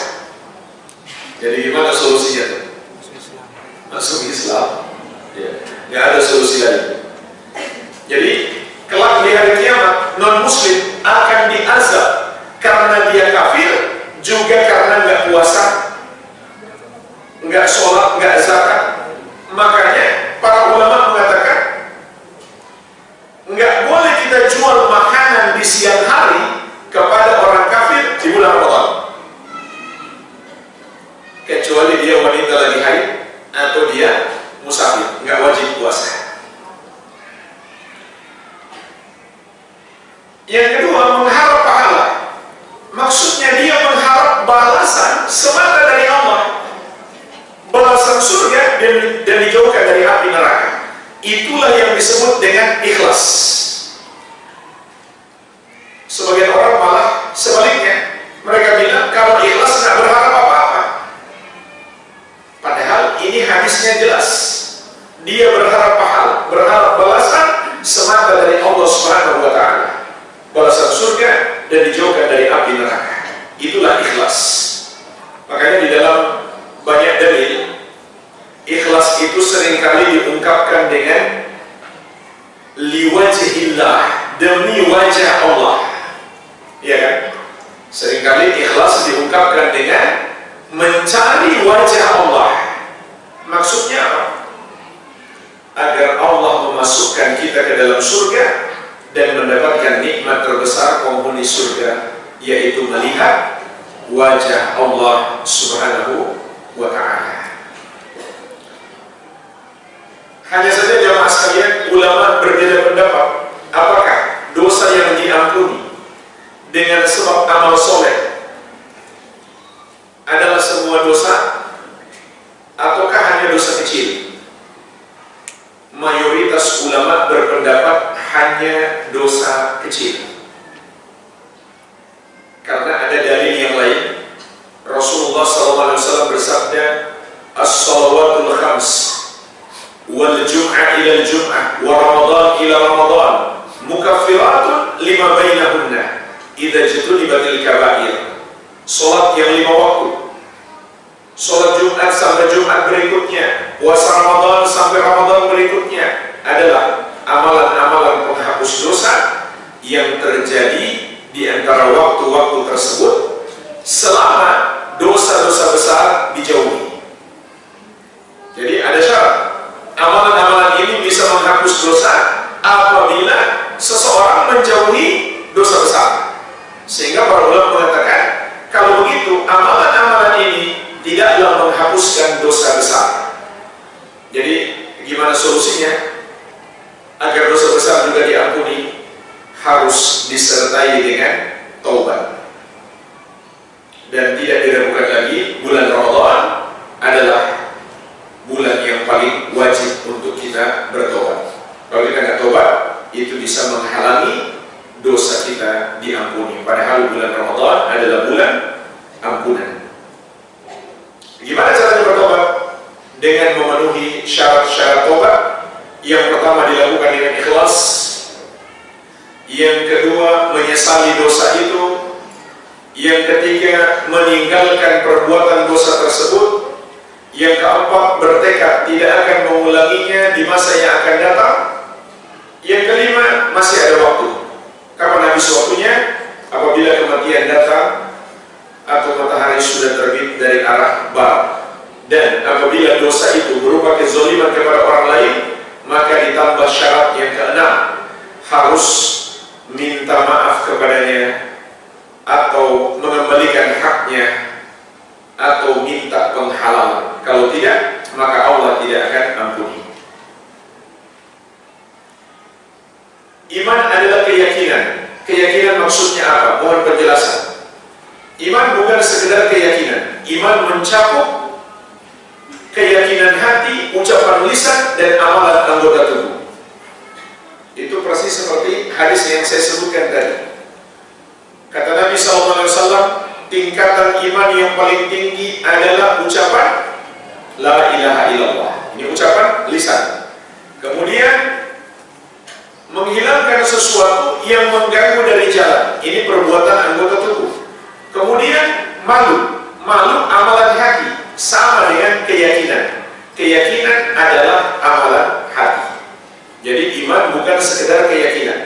Jadi gimana solusinya tuh? Masuk Islam. Ya, nggak ada solusi lain. Jadi kelak di hari kiamat non-muslim akan diazab karena dia kafir, juga karena nggak puasa, nggak sholat, nggak zakat. Makanya para ulama mengatakan nggak boleh kita jual makanan di siang hari kepada orang kafir di bulan Ramadan, kecuali dia wanita lagi haid atau dia musafir, nggak wajib puasa. Yang kedua, mengharap pahala. Maksudnya dia mengharap balasan semata dari Allah, balasan surga dan dijauhkan dari api neraka. Itulah yang disebut dengan ikhlas. Sebagian orang malah sebaliknya, mereka bilang kalau ikhlas nggak berharap apa-apa. Padahal ini hadisnya jelas. Dia berharap pahala, berharap balasan semata dari Allah Subhanahu wa Ta'ala, balasan surga dan dijauhkan dari api neraka. Itulah ikhlas. Makanya di dalam banyak dalil, ikhlas itu seringkali diungkapkan dengan liwajhillah, demi wajah Allah. Iya kan? Seringkali ikhlas diungkapkan dengan mencari wajah Allah. Maksudnya apa? Agar Allah memasukkan kita ke dalam surga dan mendapatkan nikmat terbesar penghuni surga, yaitu melihat wajah Allah Subhanahu wa Ta'ala. Hanya saja jamaah sekalian, ulama berbeda pendapat apakah dosa yang diampuni dengan sebab amal soleh adalah semua dosa ataukah hanya dosa kecil. Mayoritas ulama berpendapat hanya dosa kecil, karena ada dalil yang lain. Rasulullah SAW bersabda, as-salawatul khams wal jum'ah ila jum'ah wa ramadan ila ramadan mukaffiratun lima bainahunna idza jutunibatil kabair. Salat yang 5 waktu, salat Jumat sampai Jumat berikutnya, puasa Ramadan sampai Ramadan berikutnya adalah amalan-amalan penghapus dosa yang terjadi di antara waktu-waktu tersebut selama dosa-dosa besar dijauhi. Jadi ada syarat, amalan-amalan ini bisa menghapus dosa apabila seseorang menjauhi dosa besar. Sehingga para ulama mengatakan kalau begitu amalan-amalan ini tidaklah menghapuskan dosa besar. Jadi gimana solusinya? Agar dosa besar juga diampuni, harus disertai dengan taubat. Dan tidak diragukan lagi, bulan Ramadan adalah bulan yang paling wajib untuk kita bertobat. Kalau kita nggak tobat, itu bisa menghalangi dosa kita diampuni. Padahal bulan Ramadan adalah bulan ampunan. Gimana caranya bertobat? Dengan memenuhi syarat-syarat tobat. Yang pertama dilakukan dengan ikhlas. Yang kedua menyesali dosa itu. Yang ketiga meninggalkan perbuatan dosa tersebut. Yang keempat bertekad tidak akan mengulanginya di masa yang akan datang. Yang kelima masih ada waktu. Kapan habis waktunya? Apabila kematian datang atau matahari sudah terbit dari arah barat. Dan apabila dosa itu berupa kezaliman kepada orang lain, maka ditambah syarat yang keenam, harus minta maaf kepadanya atau mengembalikan haknya atau minta penghalalan. Kalau tidak, maka Allah tidak akan ampuni. Iman adalah keyakinan. Keyakinan maksudnya apa? Mohon penjelasan. Iman bukan sekedar keyakinan. Iman mencakup ucapan lisan dan amalan anggota tubuh. Itu persis seperti hadis yang saya sebutkan tadi. Kata Nabi SAW, tingkatan iman yang paling tinggi adalah ucapan La ilaha illallah. Ini ucapan lisan. Kemudian menghilangkan sesuatu yang mengganggu dari jalan. Ini perbuatan anggota tubuh. Kemudian malu. Malu amalan hati. Sama dengan keyakinan. Keyakinan adalah amalan hati. Jadi iman bukan sekedar keyakinan,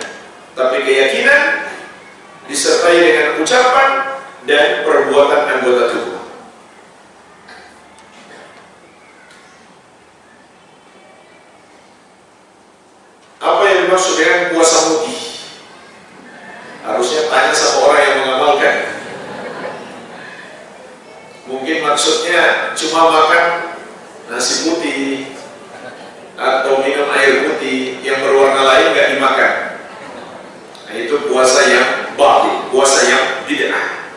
tapi keyakinan disertai dengan ucapan dan perbuatan anggota tubuh. Apa yang dimaksud dengan puasa mutih? Harusnya tanya sama orang yang mengamalkan. Mungkin maksudnya cuma makan nasi putih atau minum air putih yang berwarna lain nggak dimakan. Nah, itu puasa yang batil, puasa yang bid'ah.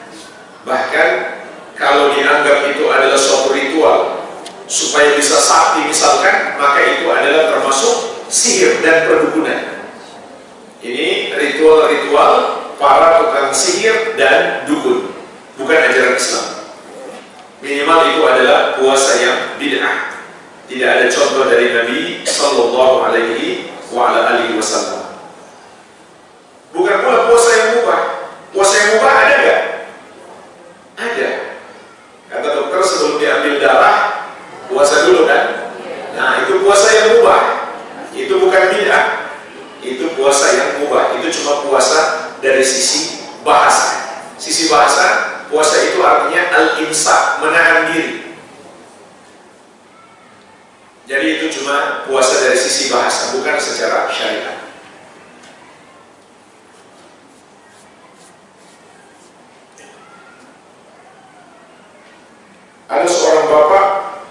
Bahkan kalau dianggap itu adalah suatu ritual supaya bisa sakti misalkan, maka itu adalah termasuk sihir dan perdukunan. Ini ritual-ritual para tukang sihir dan dukun, bukan ajaran Islam. Minimal itu adalah puasa yang bid'ah. Tidak ada contoh dari Nabi Sallallahu Alaihi Wasallam. Bukan pula puasa yang mubah. Puasa yang mubah ada nggak? Ada. Kata dokter sebelum diambil darah, puasa dulu kan? Nah, itu puasa yang mubah. Itu bukan bid'ah. Itu puasa yang mubah. Itu cuma puasa dari sisi bahasa. Sisi bahasa, puasa itu artinya al-imsak, menahan diri. Jadi itu cuma puasa dari sisi bahasa, bukan secara syariat. Ada seorang bapak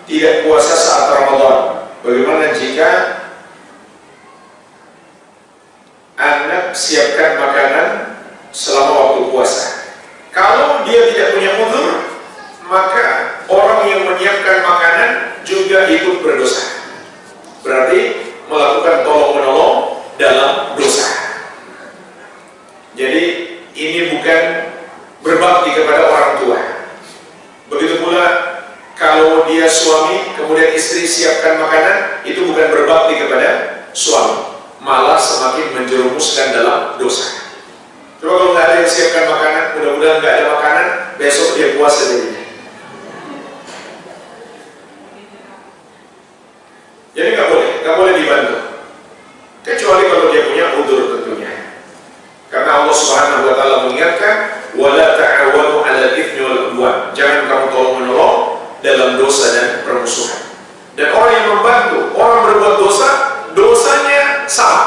tidak puasa saat Ramadan. Bagaimana jika anak siapkan makanan selama waktu puasa? Kalau dia tidak punya uzur, maka orang yang menyiapkan makanan juga ikut berdosa. Berarti melakukan tolong-menolong dalam dosa. Jadi ini bukan berbakti kepada orang tua. Begitu pula kalau dia suami, kemudian istri siapkan makanan, itu bukan berbakti kepada suami, malah semakin menjerumuskan dalam dosa. Coba kalau nggak ada yang siapkan makanan, mudah-mudahan nggak ada makanan, besok dia puasa jadinya. Jadi nggak boleh dibantu, kecuali kalau dia punya udzur tentunya. Karena Allah Subhanahu Wa Taala mengingatkan, wala ta'awanu 'alal itsmi wal 'udwan. Jangan kamu tolong-menolong dalam dosa dan permusuhan. Dan orang yang membantu orang berbuat dosa, dosanya sama.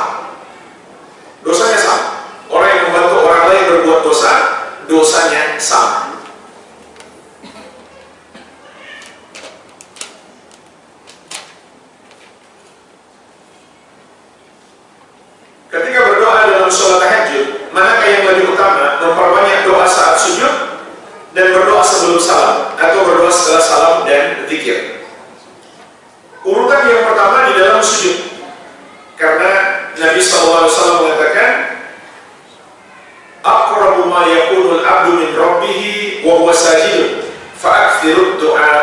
Dosanya sama. Orang yang membantu orang lain berbuat dosa, dosanya sama. Ketika berdoa dalam sholat tahajud, manakah yang lebih utama? Memperbanyak doa saat sujud dan berdoa sebelum salam, atau berdoa setelah salam dan zikir? Urutan yang pertama di dalam sujud, karena Nabi SAW mengatakan, aqrabu ma yakunul abdu min rabbihi wa huwa sajid fa'akthirud du'a.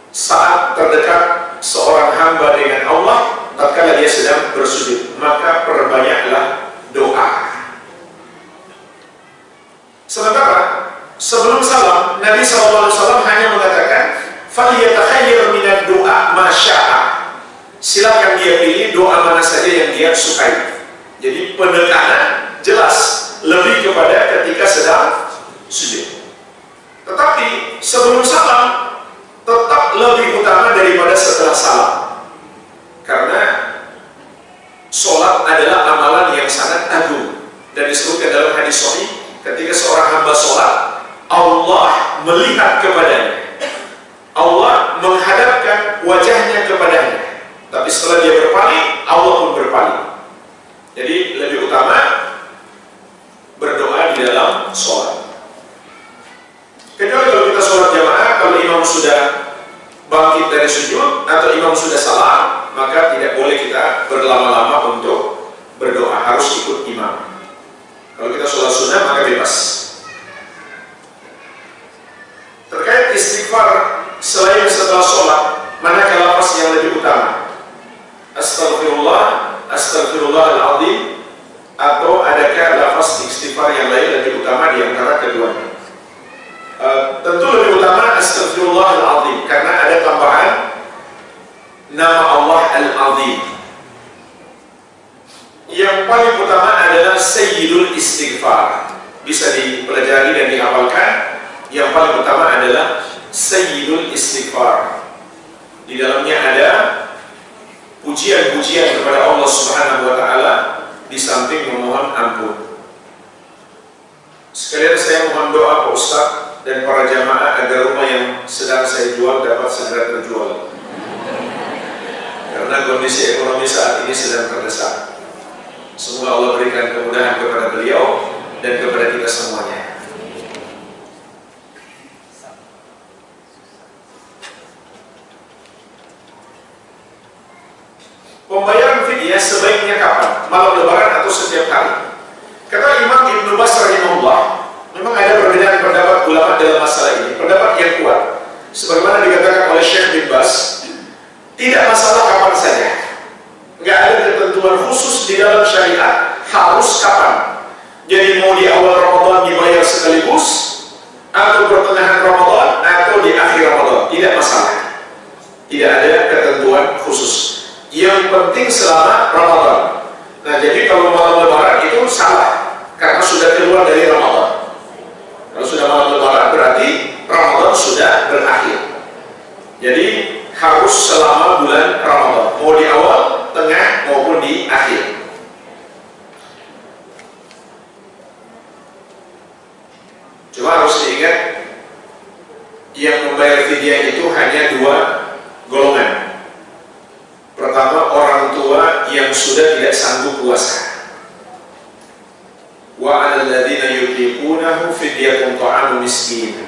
Saat terdekat seorang hamba dengan Allah tatkala dia sedang bersujud, maka perbanyaklah doa. Sementara sebelum salam, Nabi SAW hanya mengatakan, falyatakhayyar minad du'a ma syaa. Silakan dia pilih doa mana saja yang dia sukai. Jadi penekanan jelas lebih kepada ketika sedang sujud. Tetapi sebelum salam tetap lebih utama daripada setelah salam. Karena sholat adalah amalan yang sangat agung. Dan disebutkan dalam hadis sahih, ketika seorang hamba sholat, Allah melihat kepadanya, Allah menghadapkan wajahnya kepadanya. Tapi setelah dia berpaling, Allah pun berpaling. Jadi lebih utama berdoa di dalam sholat. Kecuali kalau kita sholat jamaah, kalau imam sudah bangkit dari sujud atau imam sudah salam, maka tidak boleh kita berlama-lama untuk berdoa, harus ikut imam. Kalau kita sholat sunnah maka bebas. Terkait istighfar selain setelah sholat, manakah lafaz yang lebih utama? Astaghfirullah, Astaghfirullahaladzim, atau adakah lafaz istighfar yang lain lebih utama di antara keduanya? Tentu lebih utama Astaghfirullahaladzim, karena ada tambahan nama Allah Al-Azim. Yang paling utama adalah Sayyidul Istighfar, bisa dipelajari dan dihafalkan. Yang paling utama adalah Sayyidul Istighfar. Di dalamnya ada pujian-pujian kepada Allah Subhanahu wa Ta'ala, di samping memohon ampun. Sekalian saya mohon doa Pak Ustaz dan para jamaah agar rumah yang sedang saya jual dapat segera terjual, karena kondisi ekonomi saat ini sedang terdesak. Semoga Allah berikan kemudahan kepada beliau dan kepada kita semuanya. Pembayaran fidyah sebaiknya kapan? Malam Lebaran atau setiap hari? Kata Imam Ibnu Bas rahimahullah, memang ada perbedaan pendapat ulama dalam masalah ini. Pendapat yang kuat, sebagaimana dikatakan oleh Syekh bin Bas, tidak masalah kapan saja. Nggak ada ketentuan khusus di dalam syariat harus kapan. Jadi mau di awal Ramadan dibayar sekaligus, atau pertengahan Ramadan, atau di akhir Ramadan, tidak masalah. Tidak ada ketentuan khusus. Yang penting selama Ramadan. Nah, jadi kalau malam Lebaran itu salah, karena sudah keluar dari Ramadan. Kalau sudah malam Lebaran berarti Ramadan sudah berakhir. Jadi harus selama bulan Ramadan, mau di awal, tengah maupun di akhir. Cuma harus diingat, yang membayar fidyah itu hanya dua golongan. Pertama, orang tua yang sudah tidak sanggup puasa. Wa 'alal ladzina yutiqunahu fidyatun ta'amu miskin.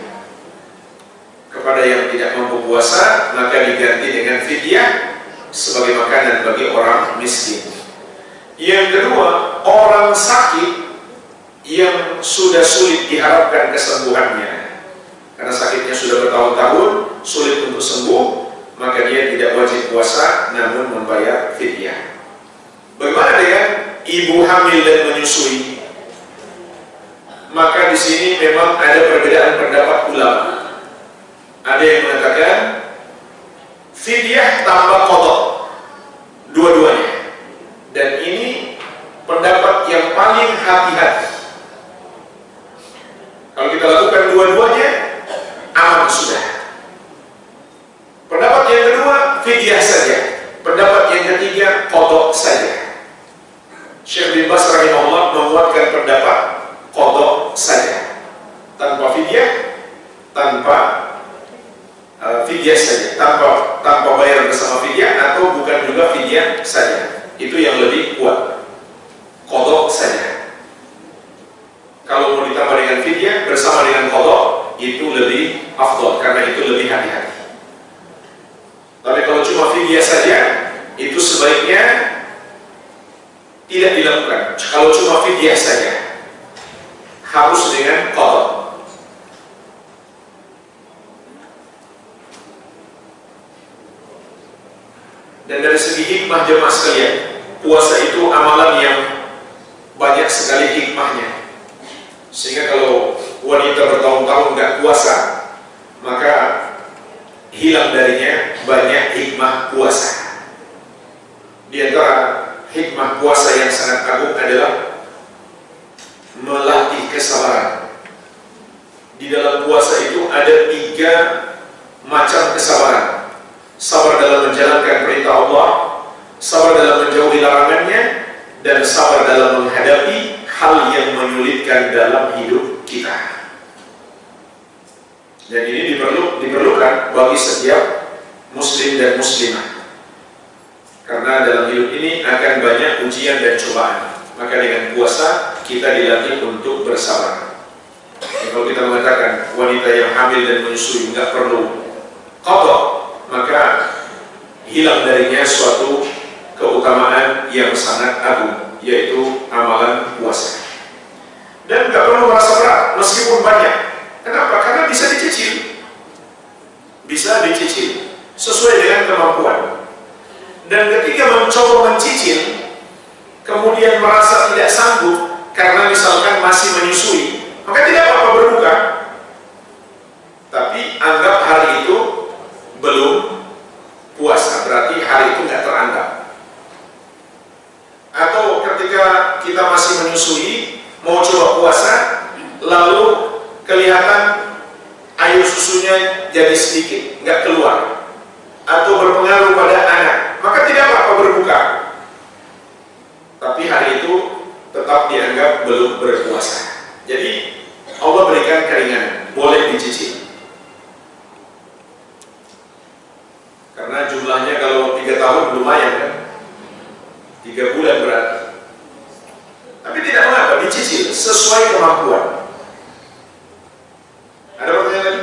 Kepada yang tidak mampu puasa, maka diganti dengan fidyah sebagai makanan bagi orang miskin. Yang kedua, orang sakit yang sudah sulit diharapkan kesembuhannya, karena sakitnya sudah bertahun-tahun, sulit untuk sembuh, maka dia tidak wajib puasa, namun membayar fidyah. Bagaimana dengan ibu hamil dan menyusui? Maka di sini memang ada perbedaan pendapat ulama. Ada yang mengatakan fidyah tambah qadha, dua-duanya. Dan ini pendapat yang paling hati-hati. Kalau kita lakukan dua-duanya, aman sudah. Pendapat yang kedua, fidyah saja. Pendapat yang ketiga, qadha saja. Syekh bin Bas rahimahullah menguatkan pendapat qadha saja, tanpa fidyah, tanpa fidyah saja, tanpa bayar bersama fidyah, atau bukan juga fidyah saja. Itu yang lebih kuat, qadha saja. Kalau mau ditambah dengan fidyah bersama dengan qadha, itu lebih afdal, karena itu lebih hati-hati. Tapi kalau cuma fidyah saja, itu sebaiknya tidak dilakukan. Kalau cuma fidyah saja, harus dengan qadha. Dan dari segi hikmah jemaah sekalian, puasa itu amalan yang banyak sekali hikmahnya. Sehingga kalau wanita bertahun-tahun nggak puasa, maka hilang darinya banyak hikmah puasa. Di antara hikmah puasa yang sangat agung adalah melatih kesabaran. Di dalam puasa itu ada 3 macam kesabaran. Sabar dalam menjalankan perintah Allah, sabar dalam menjauhi larangannya, dan sabar dalam menghadapi hal yang menyulitkan dalam hidup kita. Dan ini diperlukan bagi setiap muslim dan muslimah, karena dalam hidup ini akan banyak ujian dan cobaan. Maka dengan puasa kita dilatih untuk bersabar. Kalau kita mengatakan wanita yang hamil dan menyusui nggak perlu qadha, maka hilang darinya suatu keutamaan yang sangat agung, yaitu amalan puasa. Dan nggak perlu merasa berat meskipun banyak. Kenapa? Karena bisa dicicil, sesuai dengan kemampuan. Dan ketika mencoba mencicil, kemudian merasa tidak sanggup karena misalkan masih menyusui, maka tidak apa-apa berbuka. Tapi anggap hari itu belum puasa, berarti hari itu nggak teranggap. Atau ketika kita masih menyusui, mau coba puasa, lalu kelihatan air susunya jadi sedikit, nggak keluar, atau berpengaruh pada anak, maka tidak apa-apa berbuka. Tapi hari itu tetap dianggap belum berpuasa. Jadi Allah berikan keringanan, boleh dicicil. Karena jumlahnya kalau 3 tahun lumayan kan, 3 bulan berarti. Tapi tidak mengapa, dicicil sesuai kemampuan. Ada pertanyaan lagi?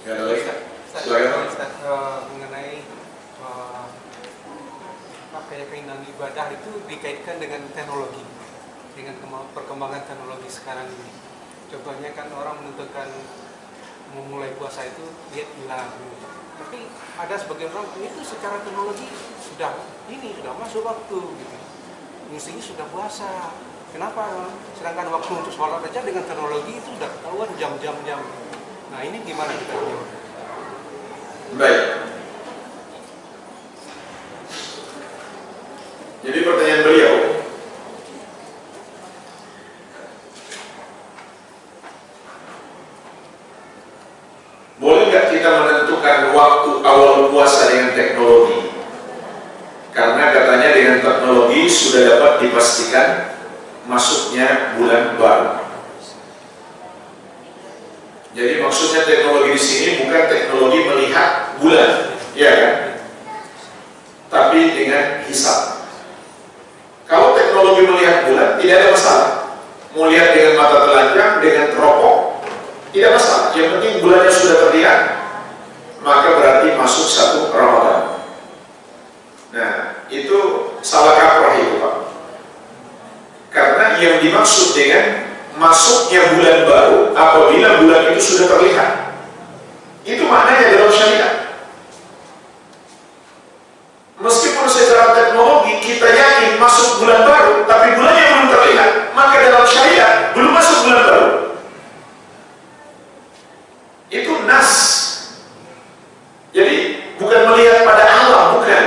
Tidak ada lagi? Silakan. Mengenai keinginan ibadah itu dikaitkan dengan teknologi, dengan perkembangan teknologi sekarang ini. Contohnya kan orang menentukan memulai puasa itu lihat hilal, tapi ada sebagian orang itu secara teknologi sudah masuk waktu gitu, mestinya sudah puasa. Kenapa? Sedangkan waktu untuk sholat aja dengan teknologi itu sudah ketahuan jam. Nah ini gimana kita jawab? Baik. Jadi pertanyaan beliau, boleh nggak kita menentukan waktu awal puasa dengan teknologi? Karena katanya dengan teknologi sudah dapat dipastikan masuknya bulan baru. Jadi maksudnya teknologi di sini bukan teknologi melihat bulan, ya kan? Tapi dengan hisab. Kalau teknologi melihat bulan tidak ada masalah. Mau lihat dengan mata telanjang, dengan teropong, tidak masalah. Yang penting bulannya sudah terlihat, maka berarti masuk 1 Ramadan. Nah, itu salah kaprah itu, Pak. Karena yang dimaksud dengan masuknya bulan baru apabila bulan itu sudah terlihat, itu maknanya dalam syariat. Meskipun secara teknologi kita yakin masuk bulan baru, tapi bulannya belum terlihat, maka dalam syariat belum masuk bulan baru. Itu nas. Jadi bukan melihat pada alam, bukan.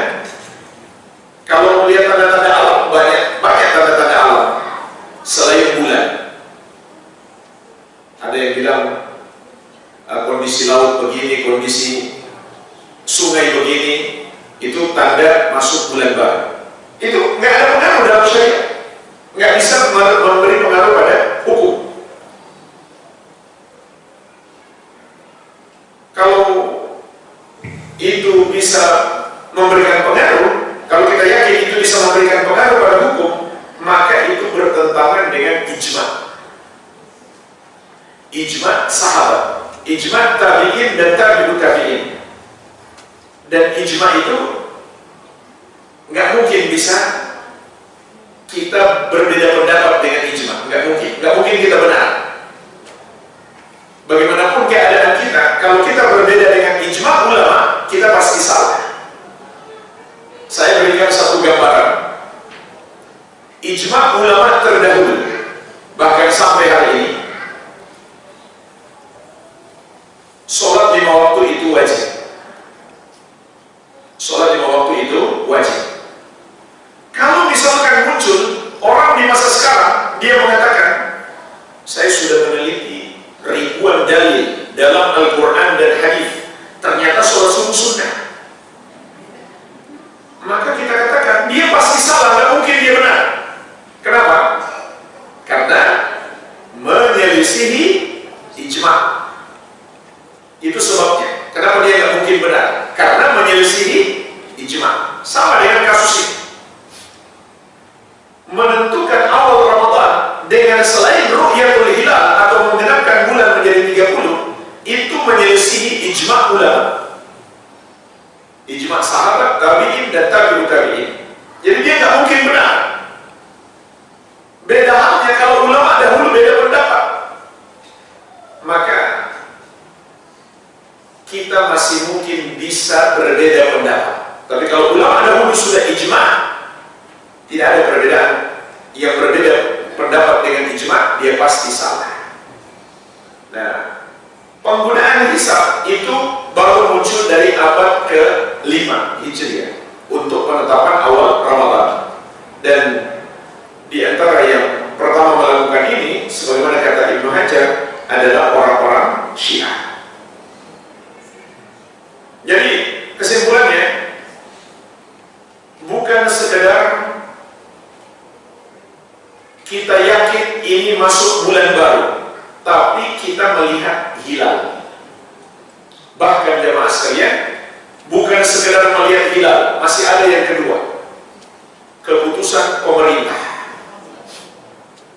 Kalau melihat tanda-tanda alam, banyak tanda-tanda alam selain bulan. Ada yang bilang kondisi laut begini, kondisi sungai begini, itu tanda masuk bulan baru. Itu nggak ada pengaruh dalam syariat, nggak bisa memberi pengaruh pada hukum. Kalau itu bisa memberikan pengaruh, kalau kita yakin itu bisa memberikan pengaruh pada hukum, maka itu bertentangan dengan ijma sahabat, ijma tabi'in dan tabi'ut tabi'in. Dan ijma itu nggak mungkin bisa kita berbeda pendapat dengan ijma, nggak mungkin kita benar. Bagaimanapun keadaan kita, kalau kita berbeda dengan ijma ulama, kita pasti salah. Saya berikan satu gambaran. Ijma ulama terdahulu, bahkan sampai hari ini, sholat 5 waktu itu wajib. Sholat 5 waktu itu wajib. Kalau misalkan muncul orang di masa sekarang, dia mengatakan, saya sudah meneliti ribuan dalil dalam Al-Quran dan Hadis, ternyata sholat subuh sunnah. Maka kita katakan, dia pasti salah, nggak mungkin dia benar. Kenapa? Karena selain ru'yatul hilal atau menggenapkan bulan menjadi 30, itu menyelisihi ijma' ulama, ijma' sahabat, tabi'in dan tabi'ut tabi'in. Jadi dia nggak mungkin benar. Beda halnya kalau ulama dahulu beda pendapat, maka kita masih mungkin bisa berbeda pendapat. Tapi kalau ulama dahulu sudah ijma', tidak ada perbedaan. Yang berbeda pendapat dengan ijma', dia pasti salah. Nah, penggunaan hisab itu baru muncul dari abad ke-5 Hijriah untuk penetapan awal Ramadan. Dan di antara yang pertama melakukan ini, sebagaimana kata Ibnu Hajar, adalah orang-orang Syiah. Jadi kesimpulannya, bukan sekedar kita yakin ini masuk bulan baru, tapi kita melihat hilal. Bahkan jemaah sekalian, bukan sekedar melihat hilal, masih ada yang kedua, keputusan pemerintah.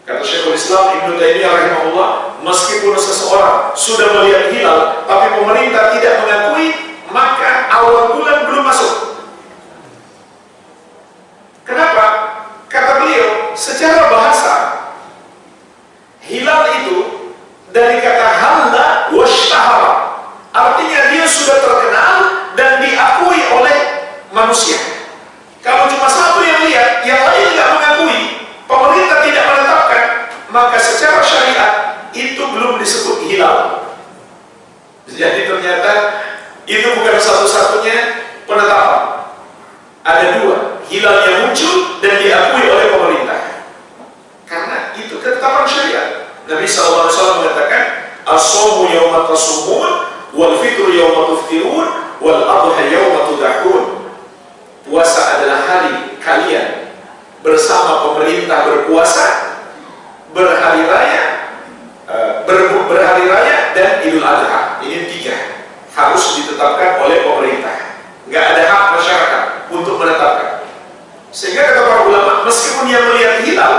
Kata Syekhul Islam Ibnu Taimiyah rahimahullah, meskipun seseorang sudah melihat hilal, tapi pemerintah tidak mengakui, maka awal bulan belum masuk. Kenapa? Kata beliau, secara bahasa, hilal itu dari kata halla washtahara, artinya dia sudah terkenal dan diakui oleh manusia. Kalau cuma satu yang lihat, yang lain tidak mengakui, pemerintah tidak menetapkan, maka secara syariat itu belum disebut hilal. Jadi ternyata itu bukan satu-satunya penetapan. Ada dua, hilal yang muncul dan diakui oleh pemerintah. Karena itu ketetapan syariat. Nabi SAW mengatakan, as-sawmu yawma tasumun, wal fitru yawma tuftirun, wal adha yawma tudahun. Puasa adalah hari kalian bersama pemerintah berpuasa, berhari raya, berhari raya dan Idul Adha. Ini 3 harus ditetapkan oleh pemerintah. Nggak ada hak masyarakat untuk menetapkan. Sehingga kata para ulama, meskipun dia melihat hilal,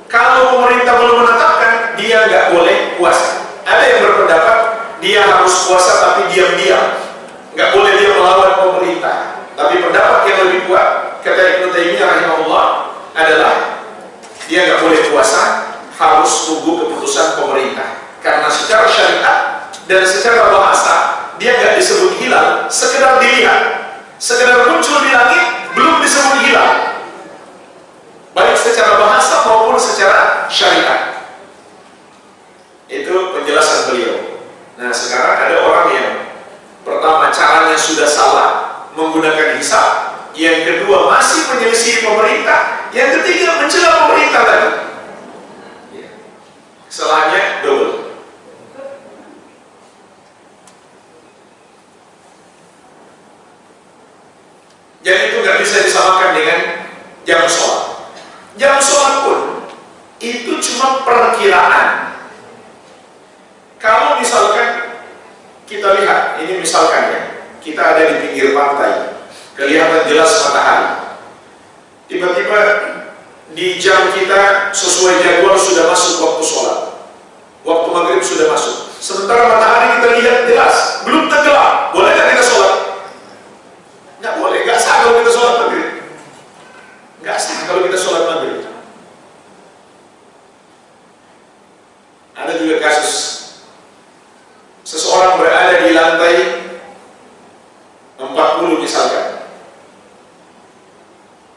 kalau pemerintah belum menetapkan, dia nggak boleh puasa. Ada yang berpendapat dia harus puasa tapi diam-diam, nggak boleh dia melawan pemerintah. Tapi pendapat yang lebih kuat, kata Ibnu Taimiyah rahimahullah, adalah dia nggak boleh puasa, harus tunggu keputusan pemerintah. Karena secara syariat dan secara bahasa, dia nggak disebut hilal, sekedar dilihat, sekedar muncul di langit, belum disebut hilal, baik secara bahasa maupun secara syariat. Itu penjelasan beliau. Nah, sekarang ada orang yang pertama caranya sudah salah, menggunakan hisab, yang kedua masih menyelisih pemerintah, yang ketiga mencela pemerintah tadi. Kesalahannya double. Jadi itu nggak bisa disamakan dengan jam sholat. Jam sholat pun itu cuma perkiraan. Kalau misalkan kita lihat, ini misalkan ya, kita ada di pinggir pantai, kelihatan jelas matahari. Tiba-tiba di jam kita sesuai jadwal sudah masuk waktu sholat, waktu maghrib sudah masuk. Sementara matahari kita lihat jelas, belum tenggelam. Boleh nggak kita sholat? Nggak boleh, nggak sah kalau kita sholat maghrib. Nggak sah kalau kita sholat maghrib. Ada juga kasus seseorang berada di lantai 40 misalkan,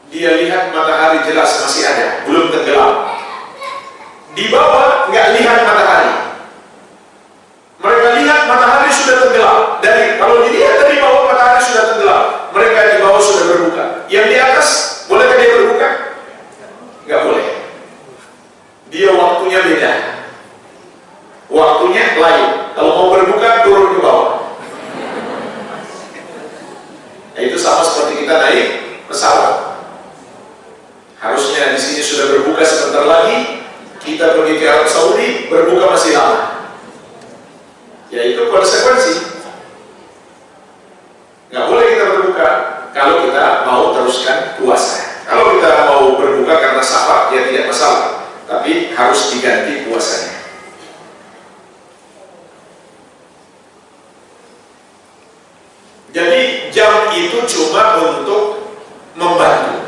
dia lihat matahari jelas masih ada, belum tenggelam. Di bawah nggak lihat matahari, mereka lihat matahari sudah tenggelam. Dari kalau dilihat dari bawah matahari sudah tenggelam, mereka di bawah sudah berbuka. Yang di atas bolehkah dia berbuka? Nggak boleh. Dia waktunya beda, waktunya lain. Kalau mau berbuka turun ke bawah. Nah, itu sama seperti kita naik pesawat. Harusnya di sini sudah berbuka sebentar lagi, kita pergi ke Arab Saudi, berbuka masih lama. Ya itu konsekuensi. Nggak boleh kita berbuka kalau kita mau teruskan puasa. Kalau kita mau berbuka karena safar, ya tidak masalah. Tapi harus diganti puasanya. Jadi jam itu cuma untuk membantu,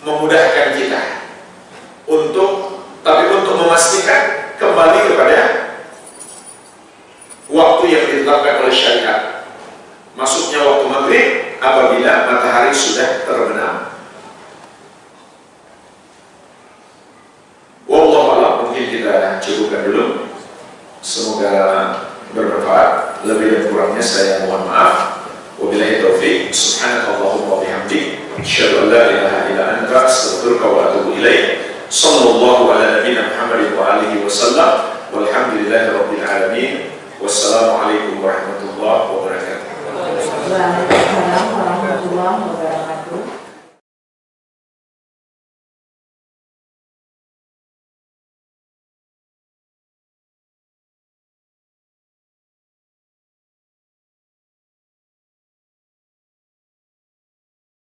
memudahkan kita tapi untuk memastikan kembali kepada waktu yang ditetapkan oleh syariat. Maksudnya waktu maghrib apabila matahari sudah terbenam. Wallahu a'lam, mungkin kita cukupkan dulu. Semoga bermanfaat. Lebih dan kurangnya saya mohon maaf. Wabillahi taufiq. Subhanakallahumma wa bihamdik, asyhadu an la ilaha illa anta, astaghfiruka wa atubu ilaik.